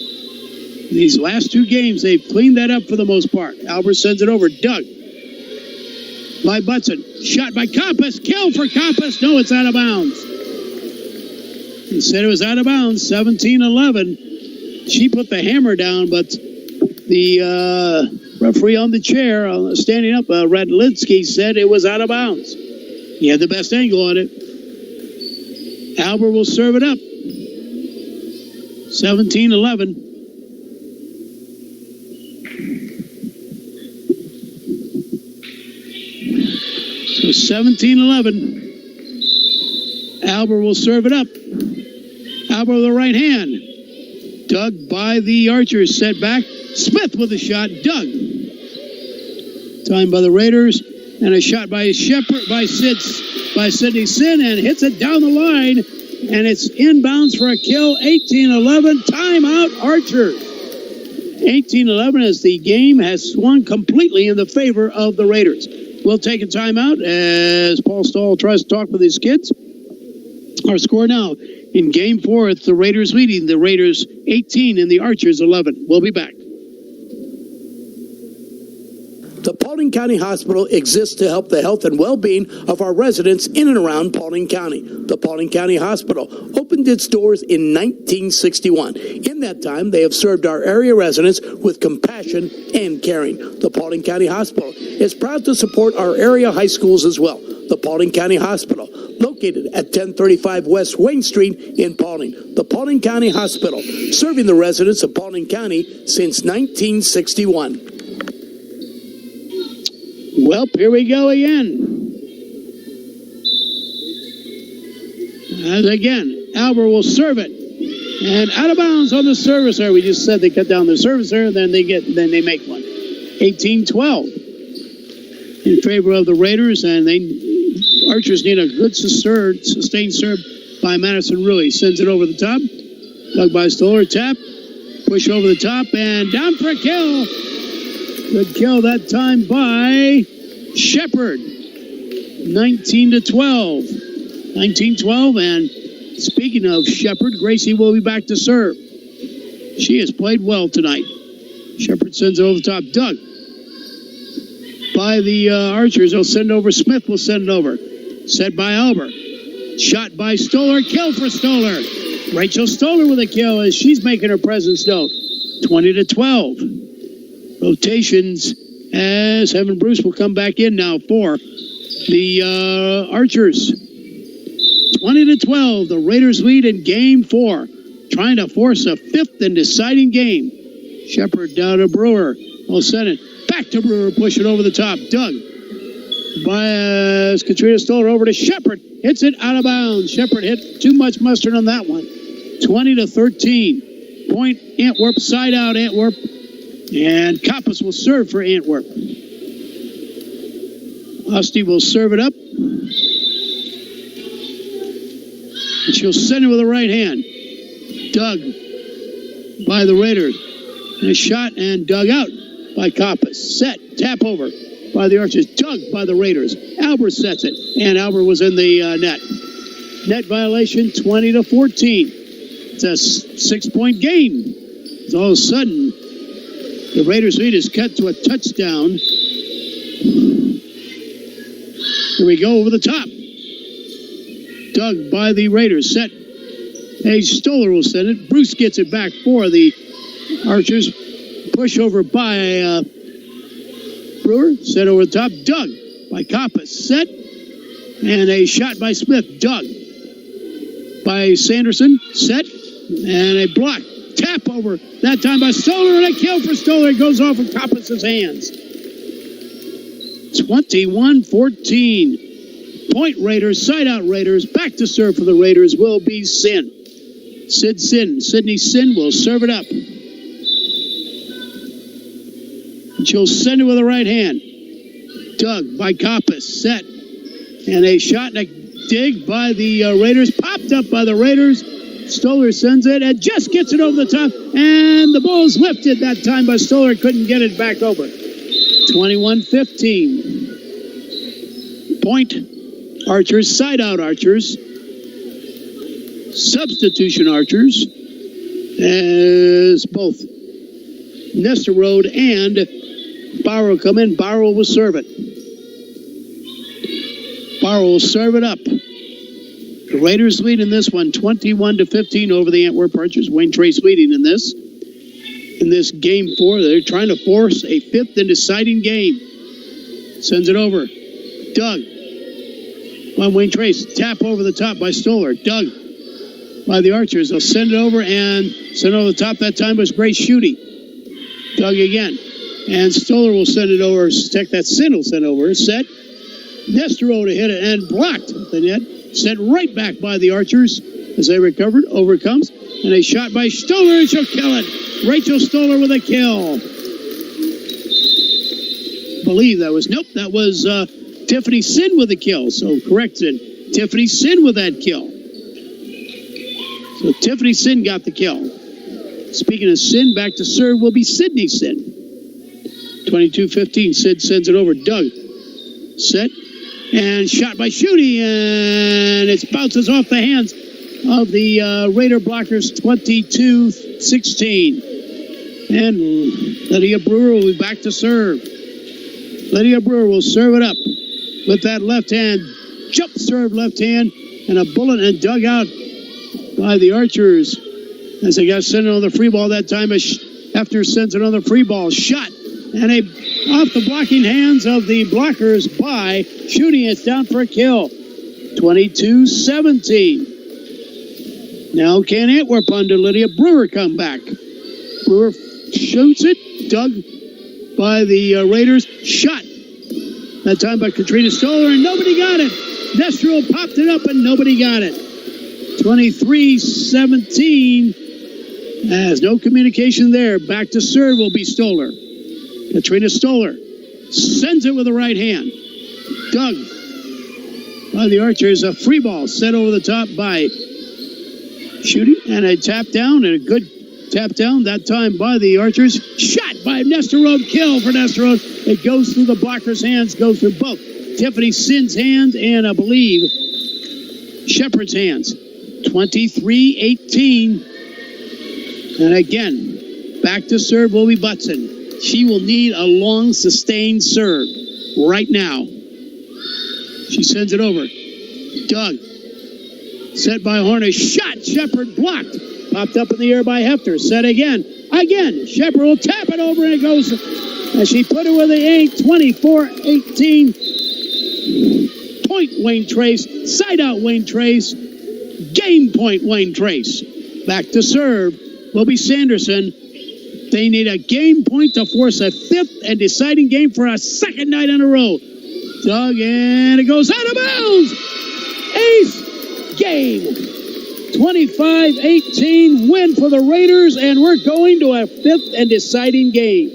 These last two games, they've cleaned that up for the most part. Albert sends it over. Doug. By Butson. Shot by Compass. Kill for Compass. No, it's out of bounds. He said it was out of bounds. 17-11. She put the hammer down, but the referee on the chair, standing up, Radlinsky, said it was out of bounds. He had the best angle on it. Albert will serve it up. 17-11. So 17-11. Albert will serve it up. Albert with the right hand. Doug by the Archers. Set back. Smith with a shot. Doug. Time by the Raiders. And a shot by Shepard, by Sidney Sin, and hits it down the line. And it's inbounds for a kill. 18-11. Timeout, Archers. 18-11 as the game has swung completely in the favor of the Raiders. We'll take a timeout as Paul Stahl tries to talk with his kids. Our score now in Game 4, it's the Raiders leading. The Raiders 18 and the Archers 11. We'll be back. The Paulding County Hospital exists to help the health and well-being of our residents in and around Paulding County. The Paulding County Hospital opened its doors in 1961. In that time, they have served our area residents with compassion and caring. The Paulding County Hospital is proud to support our area high schools as well. The Paulding County Hospital, located at 1035 West Wayne Street in Paulding. The Paulding County Hospital, serving the residents of Paulding County since 1961. Well, here we go again. As again, Albert will serve it. And out of bounds on the service error. We just said they cut down their service error, then they make one. 18-12 in favor of the Raiders, and Archers need a good sustained serve by Madison Rui. Sends it over the top. Dug by Stoller. Tap. Push over the top and down for a kill. Good kill that time by Shepard. 19-12. 19-12. And speaking of Shepard, Gracie will be back to serve. She has played well tonight. Shepard sends it over the top. Doug. By the Archers, they'll send over. Smith will send it over. Set by Albert. Shot by Stoller. Kill for Stoller. Rachel Stoller with a kill as she's making her presence known. 20-12. Rotations as Evan Bruce will come back in now for the Archers. 20-12. The Raiders lead in Game 4. Trying to force a fifth and deciding game. Shepard down to Brewer. Will send it back to Brewer. Push it over the top. Doug. By Katrina Stoller over to Shepard. Hits it out of bounds. Shepard hit too much mustard on that one. 20-13. Point Antwerp. Side out Antwerp. And Kappas will serve for Antwerp. Osti will serve it up. And she'll send it with the right hand. Dug by the Raiders. And a shot and dug out by Kappas. Set. Tap over by the Archers. Dug by the Raiders. Albert sets it. And Albert was in the net. Net violation 20-14. It's a 6-point game. It's all of a sudden the Raiders lead is cut to a touchdown. Here we go over the top. Dug by the Raiders. Set. Hey, Stoller will send it. Bruce gets it back for the Archers. Push over by Brewer. Set over the top. Dug by Kappas. Set. And a shot by Smith. Dug by Sanderson. Set. And a block. Tap over. That time by Stoller. And a kill for Stoller. It goes off of Kappas' hands. 21-14. Point Raiders. Side out Raiders. Back to serve for the Raiders will be Sin. Sydney Sin will serve it up. And she'll send it with the right hand. Dug by Kappas. Set. And a shot and a dig by the Raiders. Popped up by the Raiders. Stoller sends it and just gets it over the top. And the ball's lifted that time, but Stoller couldn't get it back over. 21-15. Point. Archers, side out Archers. Substitution Archers. As both Nesterode and Barrow come in. Barrow will serve it. Barrow will serve it up. The Raiders lead in this one, 21-15 over the Antwerp Archers. Wayne Trace leading in this. In this game 4, they're trying to force a fifth and deciding game. Sends it over. Doug. By Wayne Trace. Tap over the top by Stoller. Doug by the Archers. They'll send it over and send it over the top. That time was Grace Schutte. Doug again. And Stoller will send it over. Tech that Sin will send over. Set. Nesterode to hit it and blocked the net. Sent right back by the Archers as they recovered. Overcomes. And a shot by Stoller and she'll kill it. Rachel Stoller with a kill. Believe that was, nope, that was Tiffany Sin with a kill. So corrected. Tiffany Sin with that kill. So Tiffany Sin got the kill. Speaking of Sin, back to serve will be Sydney Sin. 22-15. Sid sends it over. Doug. Set. And shot by Schutte. And it bounces off the hands of the Raider blockers. 22-16. And Lydia Brewer will be back to serve. Lydia Brewer will serve it up with that left hand. Jump serve left hand. And a bullet and dug out by the Archers as they got sent on the free ball that time. After sends another free ball. Shot. And off the blocking hands of the blockers by Schutte. It's down for a kill. 22-17. Now can Antwerp under Lydia Brewer come back? Brewer shoots it. Dug by the Raiders. Shot. That time by Katrina Stoller, and nobody got it. Nesterode popped it up, and nobody got it. 23-17. As no communication there. Back to serve will be Stoller. Katrina Stoller sends it with the right hand. Doug by the Archers. A free ball set over the top by Schutte, and a tap down, and a good tap down that time by the Archers. Shot by Nesterode. Kill for Nesterode. It goes through the blocker's hands, goes through both Tiffany Sin's hands and I believe Shepard's hands. 23-18. And again, back to serve will be Butson. She will need a long, sustained serve right now. She sends it over. Doug. Set by Hornish. Shot. Shepard blocked. Popped up in the air by Hefter. Set again. Again. Shepard will tap it over and it goes. As she put it with the 8. 24-18. Point Wayne Trace. Side out Wayne Trace. Game point Wayne Trace. Back to serve will be Sanderson. They need a game point to force a fifth and deciding game for a second night in a row. Doug, and it goes out of bounds. Ace game. 25-18 win for the Raiders, and we're going to a fifth and deciding game.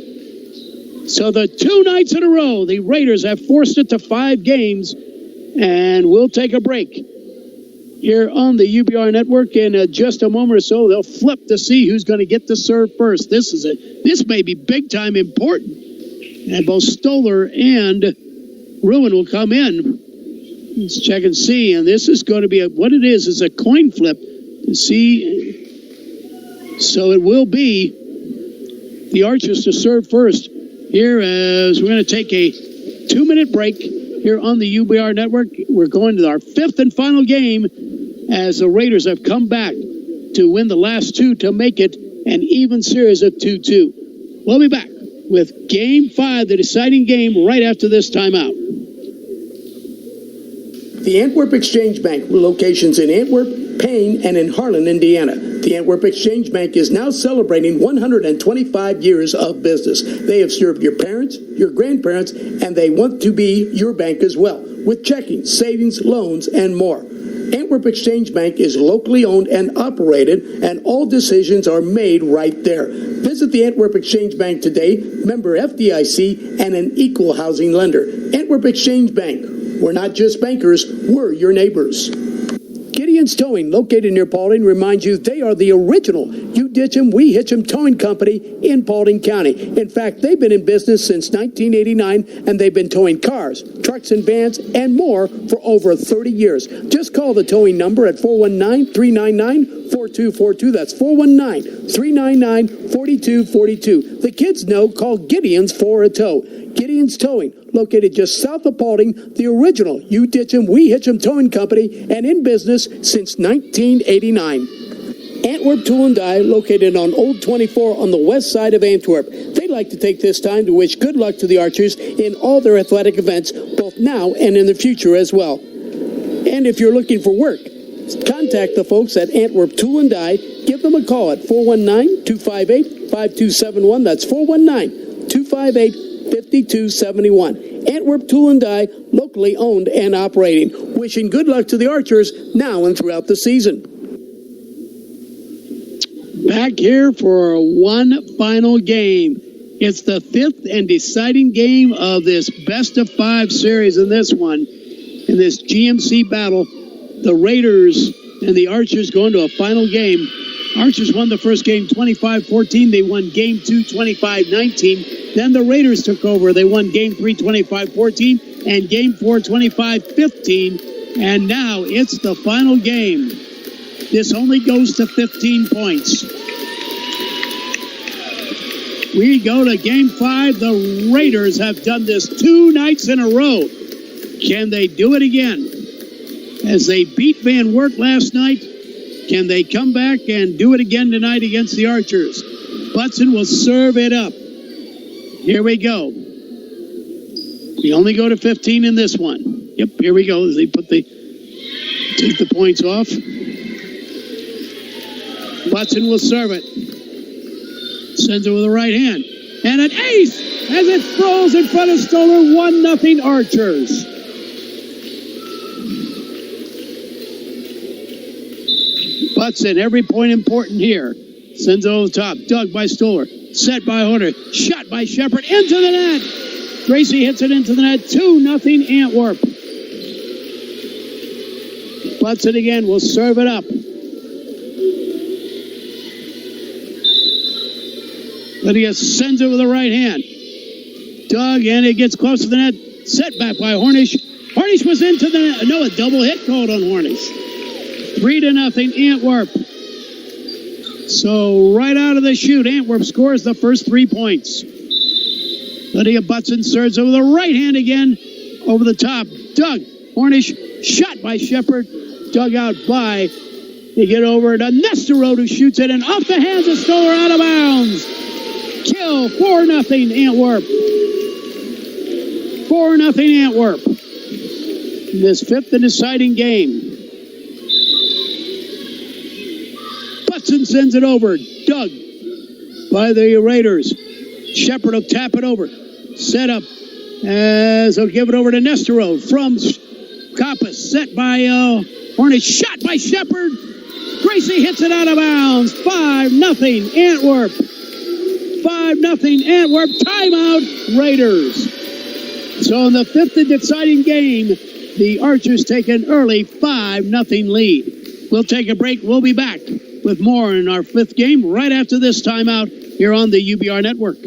So the 2 nights in a row, the Raiders have forced it to 5 games, and we'll take a break here on the UBR network in just a moment or so. They'll flip to see who's going to get the serve first. This may be big time important. And both Stoller and Ruin will come in. Let's check and see. And this is going to be what it is a coin flip to see. So it will be the Archers to serve first here as we're going to take a 2-minute break here on the UBR network. We're going to our 5th and final game as the Raiders have come back to win the last 2 to make it an even series of 2-2. We'll be back with Game 5, the deciding game, right after this timeout. The Antwerp Exchange Bank, with locations in Antwerp, Payne, and in Harlan, Indiana. The Antwerp Exchange Bank is now celebrating 125 years of business. They have served your parents, your grandparents, and they want to be your bank as well, with checking, savings, loans, and more. Antwerp Exchange Bank is locally owned and operated, and all decisions are made right there. Visit the Antwerp Exchange Bank today, member FDIC, and an equal housing lender. Antwerp Exchange Bank. We're not just bankers, we're your neighbors. Gideon's Towing, located near Paulding, reminds you they are the original You Ditch 'em, We Hitch 'em towing company in Paulding County. In fact, they've been in business since 1989, and they've been towing cars, trucks, and vans, and more for over 30 years. Just call the towing number at 419-399-4242. That's 419-399-4242. The kids know, call Gideon's for a tow. Gideon's Towing, located just south of Paulding, the original You Ditch 'em, We Hitch 'em towing company, and in business since 1989. Antwerp Tool and Die, located on Old 24 on the west side of Antwerp. They'd like to take this time to wish good luck to the Archers in all their athletic events, both now and in the future as well. And if you're looking for work, contact the folks at Antwerp Tool and Die. Give them a call at 419-258-5271. That's 419-258-5271. Antwerp Tool and Die, locally owned and operating. Wishing good luck to the Archers now and throughout the season. Back here for one final game. It's the fifth and deciding game of this best-of-5 series in this one. In this GMC battle, the Raiders and the Archers go into a final game. Archers won the first game 25-14. They won game 2 25-19. Then the Raiders took over. They won game 3 25-14 and game 4 25-15. And now it's the final game. This only goes to 15 points. We go to game 5. The Raiders have done this 2 nights in a row. Can they do it again? As they beat Van Wert last night, can they come back and do it again tonight against the Archers? Butson will serve it up. Here we go. We only go to 15 in this one. Yep, here we go. They take the points off. Butson will serve it. Sends it with the right hand. And an ace as it throws in front of Stoller. 1-0 Archers. Butson, every point important here. Sends it over the top. Dug by Stoller. Set by Horner. Shot by Shepard. Into the net. Gracie hits it into the net. 2-0 Antwerp. Butson again will serve it up. Lydia sends it with the right hand. Dug, and it gets close to the net. Set back by Hornish. Hornish was into the net. No, a double hit called on Hornish. 3-0 Antwerp. So right out of the chute, Antwerp scores the first 3 points. Lydia Butson serves over the right hand again. Over the top. Dug. Hornish. Shot by Shepard. Dug out by. They get over to Nesterode, who shoots it, and off the hands of Stoller, out of bounds. Kill. 4-0 Antwerp. 4-0 Antwerp. In this fifth and deciding game. Butson sends it over. Dug by the Raiders. Shepard will tap it over. Set up as they'll give it over to Nesterode from Coppice. Set by Hornet. Shot by Shepard. Gracie hits it out of bounds. 5-0 Antwerp. 5-0 Antwerp. Timeout Raiders. So in the fifth and deciding game, the Archers take an early 5-0 lead. We'll take a break. We'll be back with more in our fifth game right after this timeout here on the UBR Network.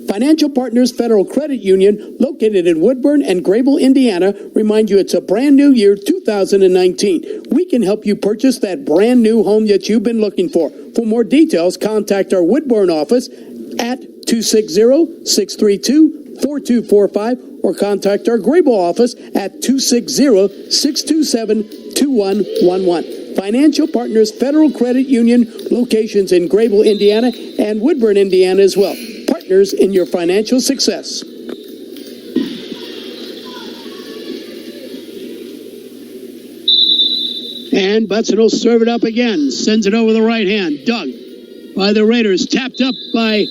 Financial Partners Federal Credit Union, located in Woodburn and Grable, Indiana, remind you it's a brand new year, 2019. We can help you purchase that brand new home that you've been looking for. For more details, contact our Woodburn office at 260-632-4245 or contact our Grable office at 260-627-2111. Financial Partners Federal Credit Union, locations in Grable, Indiana and Woodburn, Indiana as well. Partners in your financial success. And Butson will serve it up again. Sends it over the right hand. Dug by the Raiders. Tapped up by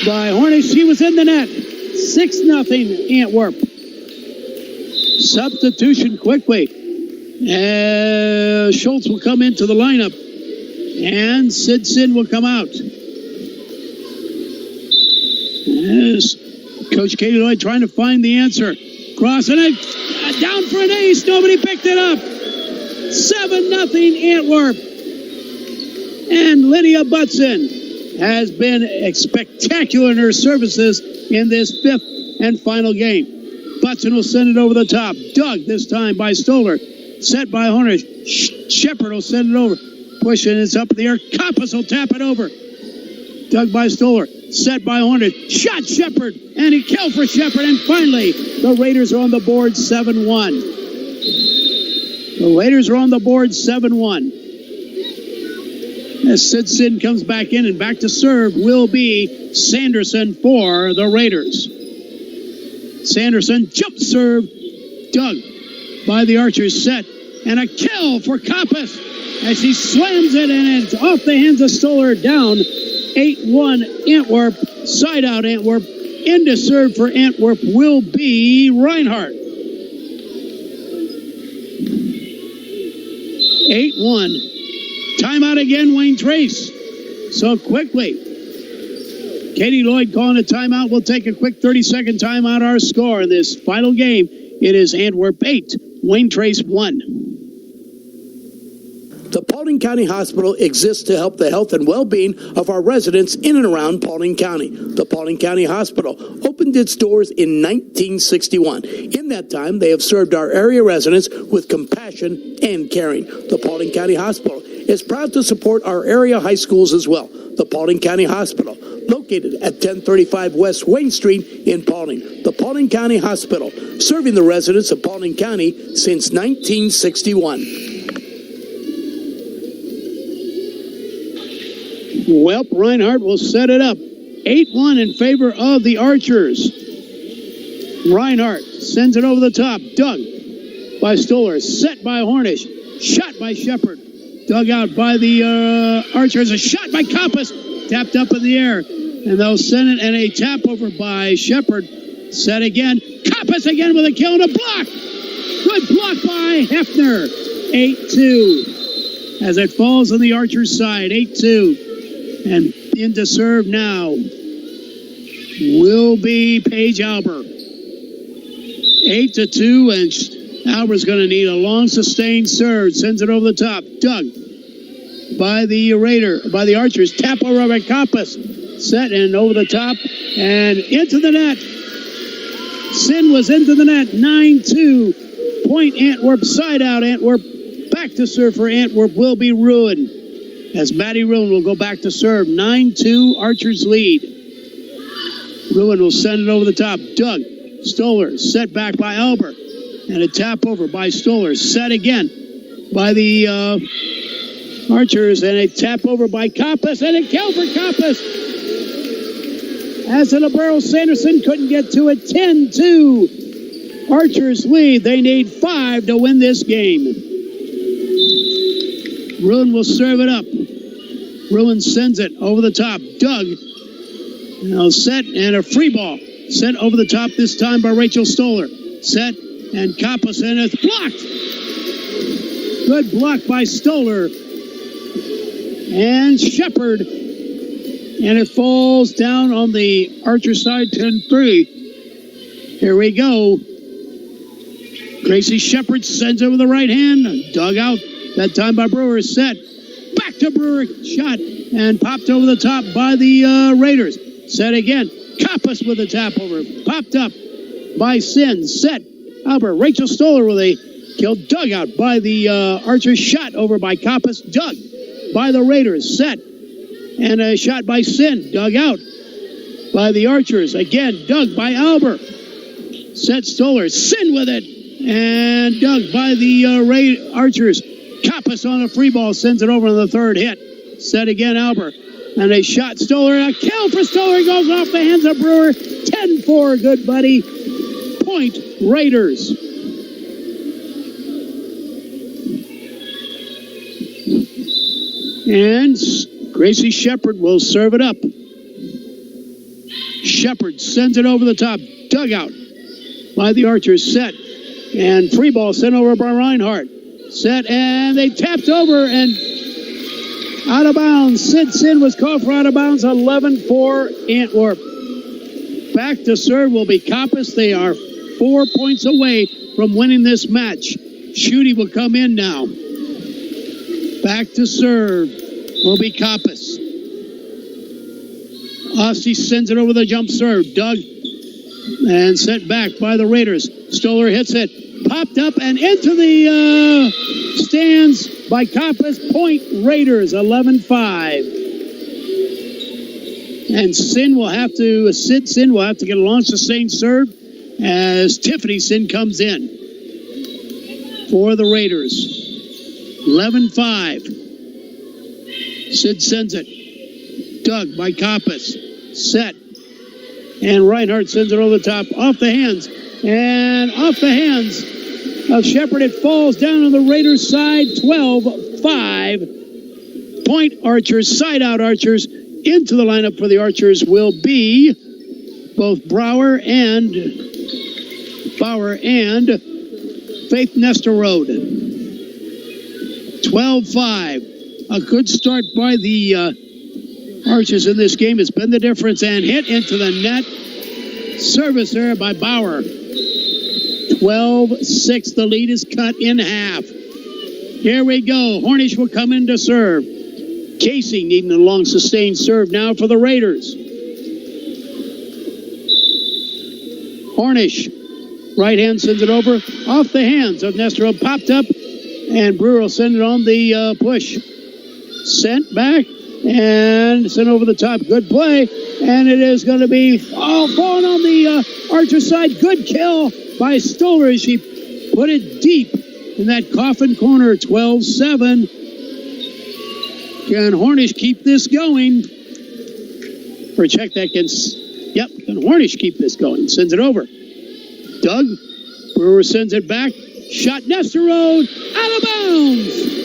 Hornish. He was in the net. 6-0 Antwerp. Substitution quickly. Schultz will come into the lineup. And Sid Sin will come out. As Coach Katie Lloyd trying to find the answer. Crossing it. Down for an ace. Nobody picked it up. 7-0 Antwerp. And Lydia Butson has been spectacular in her services in this fifth and final game. Butson will send it over the top. Dug this time by Stoller. Set by Hornish. Shepard will send it over. Pushing it up in the air. Kappas will tap it over. Dug by Stoller. Set by Hornish. Shot Shepard. And he killed for Shepard. And finally, the Raiders are on the board 7-1. The Raiders are on the board 7-1. As Sid Sin comes back in, and back to serve will be Sanderson for the Raiders. Sanderson jump serve. Dug by the Archers. Set. And a kill for Kappas as he slams it, and it's off the hands of Stoller. Down 8-1 Antwerp. Side out Antwerp. Into serve for Antwerp will be Reinhardt. 8-1. Timeout again, Wayne Trace. So quickly. Katie Lloyd calling a timeout. We'll take a quick 30-second timeout. Our score in this final game, it is Antwerp 8, Wayne Trace 1. The Paulding County Hospital exists to help the health and well-being of our residents in and around Paulding County. The Paulding County Hospital opened its doors in 1961. In that time, they have served our area residents with compassion and caring. The Paulding County Hospital is proud to support our area high schools as well. The Paulding County Hospital, located at 1035 West Wayne Street in Paulding. The Paulding County Hospital, serving the residents of Paulding County since 1961. Welp Reinhardt will set it up. 8-1 in favor of the Archers. Reinhardt sends it over the top. Dug by Stoller. Set by Hornish. Shot by Shepard. Dug out by the Archers. A shot by Kappas. Tapped up in the air. And they'll send it, and a tap over by Shepard. Set again. Kappas again with a kill and a block. Good block by Hefner. 8-2. As it falls on the Archers' side. 8-2. And into serve now will be Paige Albert. 8-2, and Albert's going to need a long sustained serve. Sends it over the top. Dug by the Archers. Tap over by Kappas. Set and over the top and into the net. Sin was into the net. 9-2. Point Antwerp. Side out Antwerp. Back to serve for Antwerp will be Ruin. As Maddie Ruin will go back to serve. 9-2, Archers lead. Ruin will send it over the top. Dug. Stoller set back by Albert. And a tap over by Stoller. Set again by the Archers. And a tap over by Kappas. And a kill for Kappas. As the Libero Sanderson couldn't get to it. 10-2. Archers lead. They need 5 to win this game. Ruin will serve it up. Ruin sends it over the top. Dug. Now set and a free ball. Sent over the top this time by Rachel Stoller. Set and Kappas, and it's blocked. Good block by Stoller. And Shepard. And it falls down on the Archer side 10-3. Here we go. Gracie Shepard sends over the right hand. Dug out. That time by Brewer. Set. Back to Brewer. Shot. And popped over the top by the Raiders. Set again. Kappas with a tap over. Popped up by Sin. Set. Albert. Rachel Stoller with a kill. Dug out by the Archers. Shot over by Kappas. Dug by the Raiders. Set. And a shot by Sin. Dug out by the Archers. Again. Dug by Albert. Set Stoller. Sin with it. And dug by the Archers. Kappas on a free ball. Sends it over on the third hit. Set again Albert. And a shot Stoller. A kill for Stoller. Goes off the hands of Brewer. 10-4. Good buddy. Point Raiders. And Gracie Shepard will serve it up. Shepard sends it over the top. Dugout by the Archers. Set. And free ball sent over by Reinhardt. Set. And they tapped over and out of bounds. Sid Sin was called for out of bounds. 11-4 Antwerp. Back to serve will be Kappas. They are 4 points away from winning this match. Schutte will come in now. Back to serve will be Kappas. Aussie sends it over the jump serve. Doug, and sent back by the Raiders. Stoller hits it. Popped up and into the stands by Kappas. Point Raiders, 11-5. And Sin will have to get a long sustained serve as Tiffany Sin comes in for the Raiders. 11-5. Sid sends it. Doug by Kappas. Set. And Reinhardt sends it over the top. Off the hands. And off the hands of Shepard. It falls down on the Raiders' side. 12-5. Point Archers, side out Archers. Into the lineup for the Archers will be both Bauer and Faith Nesterode. 12-5. A good start by the Archers in this game has been the difference, and hit into the net. Service there by Bauer. 12-6. The lead is cut in half. Here we go. Hornish will come in to serve. Casey needing a long sustained serve now for the Raiders. Hornish. Right hand sends it over. Off the hands of Nestor. Popped up. And Brewer will send it on the push. Sent back. And sent over the top. Good play. And it is going to be falling on the Archer side. Good kill by Stoller as she put it deep in that coffin corner. 12-7. Can Hornish keep this going? Or check that can... Yep, can Hornish keep this going? Sends it over. Doug. Brewer sends it back. Shot Nesterode. Out of bounds.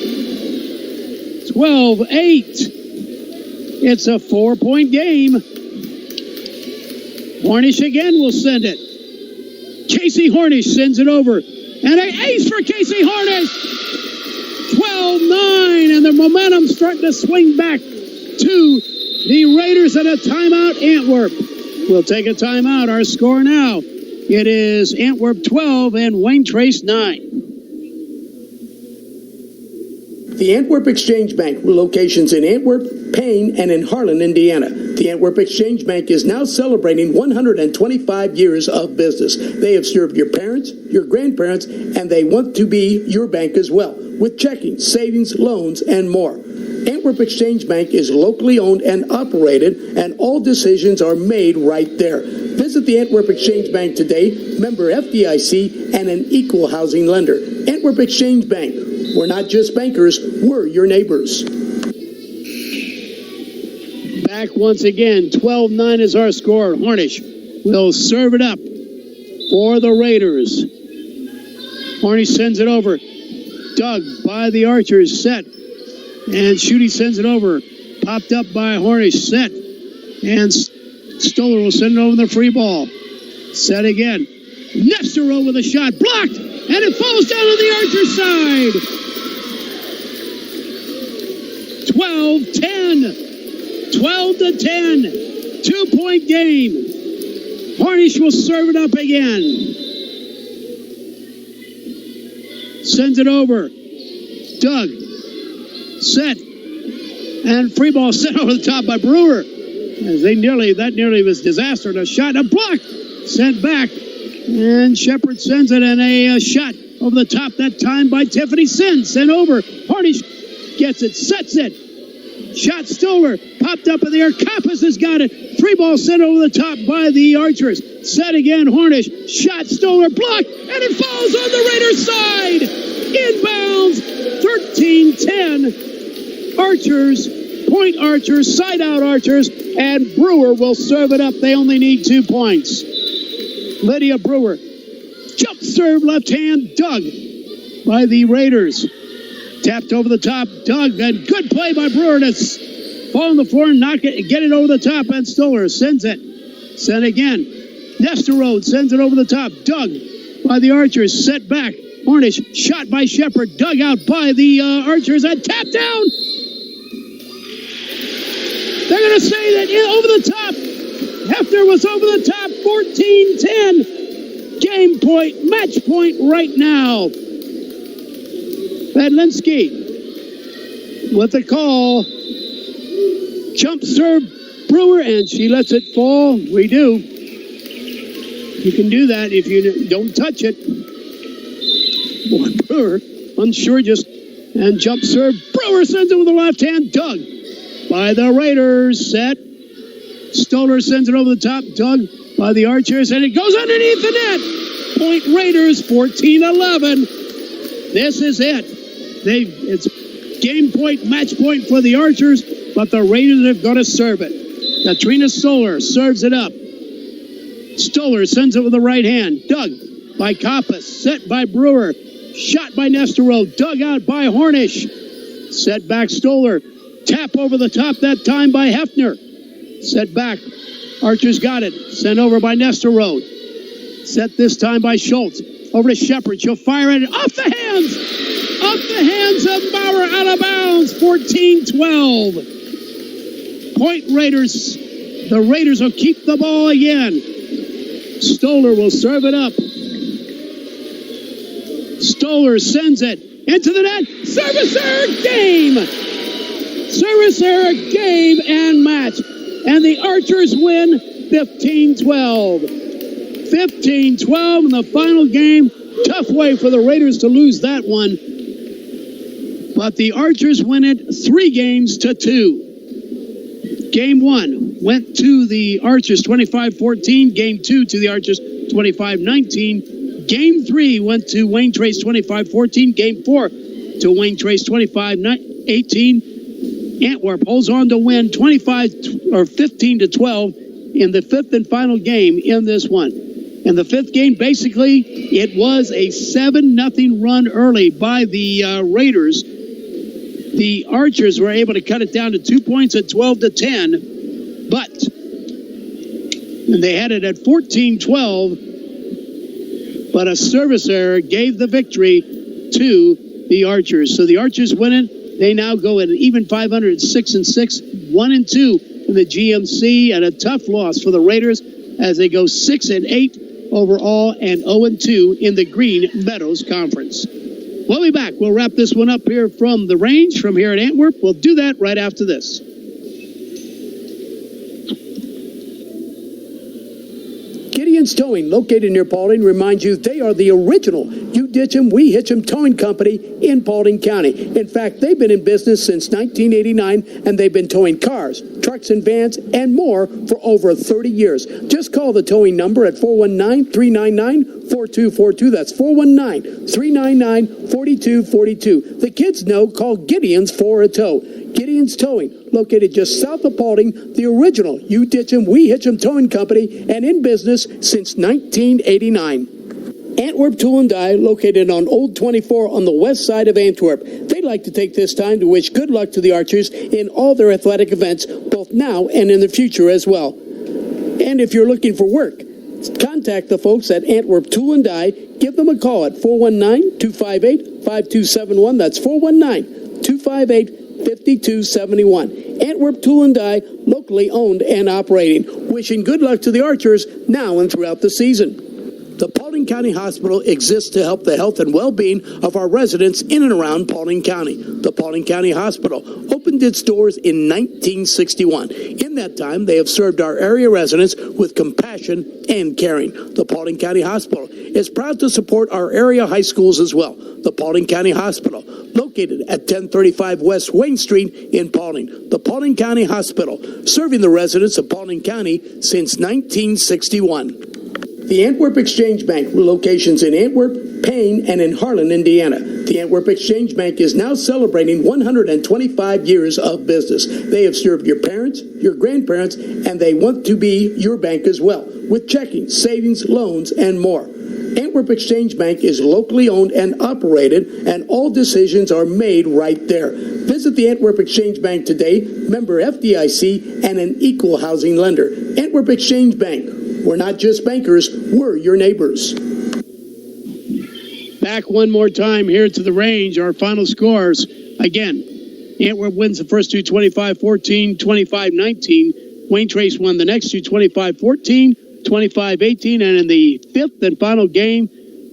12-8. It's a 4-point game. Hornish again will send it. Casey Hornish sends it over. And an ace for Casey Hornish. 12-9. And the momentum starting to swing back to the Raiders at a timeout. Antwerp will take a timeout. Our score now. It is Antwerp 12 and Wayne Trace 9. The Antwerp Exchange Bank, with locations in Antwerp, Payne, and in Harlan, Indiana. The Antwerp Exchange Bank is now celebrating 125 years of business. They have served your parents, your grandparents, and they want to be your bank as well, with checking, savings, loans, and more. Antwerp Exchange Bank is locally owned and operated, and all decisions are made right there. Visit the Antwerp Exchange Bank today, member FDIC, and an equal housing lender. Antwerp Exchange Bank. We're not just bankers, we're your neighbors. Back once again, 12-9 is our score. Hornish will serve it up for the Raiders. Hornish sends it over. Doug by the Archers, set. And Schutte sends it over. Popped up by Hornish, set. And Stoller will send it over the free ball. Set again. Nesterode with a shot. Blocked! And it falls down on the Archers side. 12-10. 12-10. 2-point game. Hornish will serve it up again. Sends it over. Doug. Set. And free ball sent over the top by Brewer. As that nearly was disaster. A shot, a block. Sent back. And Shepard sends it, and a shot over the top that time by Tiffany Sin. Sent over. Hornish gets it, sets it. Shot Stoller. Popped up in the air. Kappas has got it. Free ball sent over the top by the Archers. Set again. Hornish. Shot Stoller. Blocked. And it falls on the Raiders side. Inbounds. 13-10. Archers. Point Archers. Side out Archers. And Brewer will serve it up. They only need 2 points. Lydia Brewer. Jump serve left hand. Doug by the Raiders. Tapped over the top. Doug. And good play by Brewer to fall on the floor and knock it, get it over the top. And Stoller sends it. Sent again. Nesterode sends it over the top. Doug by the Archers. Set back. Hornish. Shot by Shepard. Dug out by the Archers. And tapped down. They're going to say that over the top. Hefner was over the top. 14-10. Game point, match point right now. Vedlinski with the call. Jump serve Brewer, and she lets it fall. We do. You can do that if you don't touch it. Boy, Brewer, unsure, and jump serve. Brewer sends it with the left hand. Dug by the Raiders. Set. Stoller sends it over the top. Dug by the Archers, and it goes underneath the net. Point Raiders, 14-11. This is it. It's game point, match point for the Archers, but the Raiders have got to serve it. Katrina Stoller serves it up. Stoller sends it with the right hand. Dug by Koppas. Set by Brewer. Shot by Nestero. Dug out by Hornish. Set back Stoller. Tap over the top that time by Hefner. Set back. Archer's got it. Sent over by Nestero. Set this time by Schultz. Over to Shepard. She'll fire it off the hands. Off the hands of Bauer, out of bounds. 14-12. Point Raiders. The Raiders will keep the ball again. Stoller will serve it up. Stoller sends it into the net. Service error, game. Service error, game and match. And the Archers win 15-12. 15-12 in the final game. Tough way for the Raiders to lose that one. But the Archers win it 3-2. Game 1 went to the Archers 25-14. Game 2 to the Archers 25-19. Game 3 went to Wayne Trace 25-14. Game 4 to Wayne Trace 25-18. Antwerp holds on to win 15-12 in the fifth and final game in this one. In the fifth game, basically, it was a 7-0 run early by the Raiders. The Archers were able to cut it down to 2 points at 12-10, but they had it at 14-12, but a service error gave the victory to the Archers. So the Archers win it. They now go at an even 506-6, 1-2 in the GMC, and a tough loss for the Raiders as they go 6-8 overall and 0-2 in the Green Meadows Conference. We'll be back. We'll wrap this one up here from the range, from here at Antwerp. We'll do that right after this. Gideon's Towing, located near Paulding, reminds you they are the original You Ditch 'em, We Hitch 'em towing company in Paulding County. In fact, they've been in business since 1989, and they've been towing cars, trucks, and vans, and more for over 30 years. Just call the towing number at 419-399-4242. That's 419-399-4242. The kids know, call Gideon's for a tow. Gideon's Towing, located just south of Paulding, the original You Ditch 'em, We Hitch 'em towing company, and in business since 1989. Antwerp Tool and Die, located on Old 24 on the west side of Antwerp. They'd like to take this time to wish good luck to the Archers in all their athletic events, both now and in the future as well. And if you're looking for work, contact the folks at Antwerp Tool and Die. Give them a call at 419-258-5271. That's 419-258-5271. Antwerp Tool and Die, locally owned and operating. Wishing good luck to the Archers now and throughout the season. The Paulding County Hospital exists to help the health and well-being of our residents in and around Paulding County. The Paulding County Hospital opened its doors in 1961. In that time, they have served our area residents with compassion and caring. The Paulding County Hospital is proud to support our area high schools as well. The Paulding County Hospital, located at 1035 West Wayne Street in Paulding. The Paulding County Hospital, serving the residents of Paulding County since 1961. The Antwerp Exchange Bank, with locations in Antwerp, Payne, and in Harlan, Indiana. The Antwerp Exchange Bank is now celebrating 125 years of business. They have served your parents, your grandparents, and they want to be your bank as well, with checking, savings, loans, and more. Antwerp Exchange Bank is locally owned and operated, and all decisions are made right there. Visit the Antwerp Exchange Bank today, member FDIC, and an equal housing lender. Antwerp Exchange Bank. We're not just bankers, we're your neighbors. Back one more time here to the range. Our final scores. Again, Antwerp wins the first two 25-14, 25-19. Wayne Trace won the next two 25-14, 25-18. And in the fifth and final game,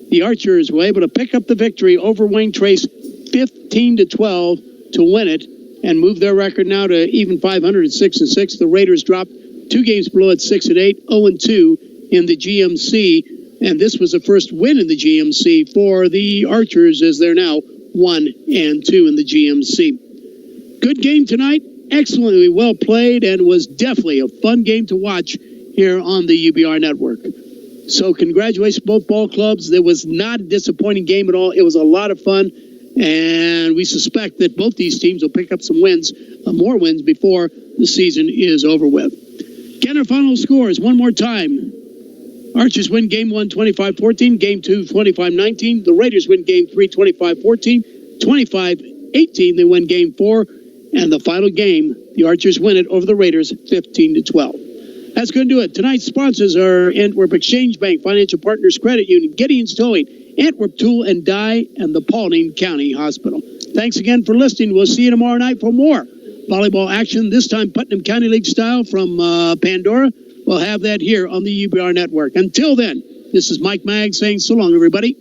the Archers were able to pick up the victory over Wayne Trace 15-12 to win it and move their record now to even 500 at 6-6. The Raiders dropped 2 games below at 6-8, 0-2 in the GMC. And this was the first win in the GMC for the Archers, as they're now 1-2 in the GMC. Good game tonight. Excellently well played, and was definitely a fun game to watch here on the UBR network. So congratulations, both ball clubs. There was not a disappointing game at all. It was a lot of fun, and we suspect that both these teams will pick up some wins, more wins, before the season is over with. Get our final scores one more time. Archers win Game 1, 25-14. Game 2, 25-19. The Raiders win Game 3, 25-14. 25-18, they win Game 4. And the final game, the Archers win it over the Raiders, 15-12. That's going to do it. Tonight's sponsors are Antwerp Exchange Bank, Financial Partners Credit Union, Gideon's Towing, Antwerp Tool and Die, and the Paulding County Hospital. Thanks again for listening. We'll see you tomorrow night for more volleyball action, this time Putnam County League style from Pandora. We'll have that here on the UBR network. Until then, this is Mike Magg saying so long, everybody.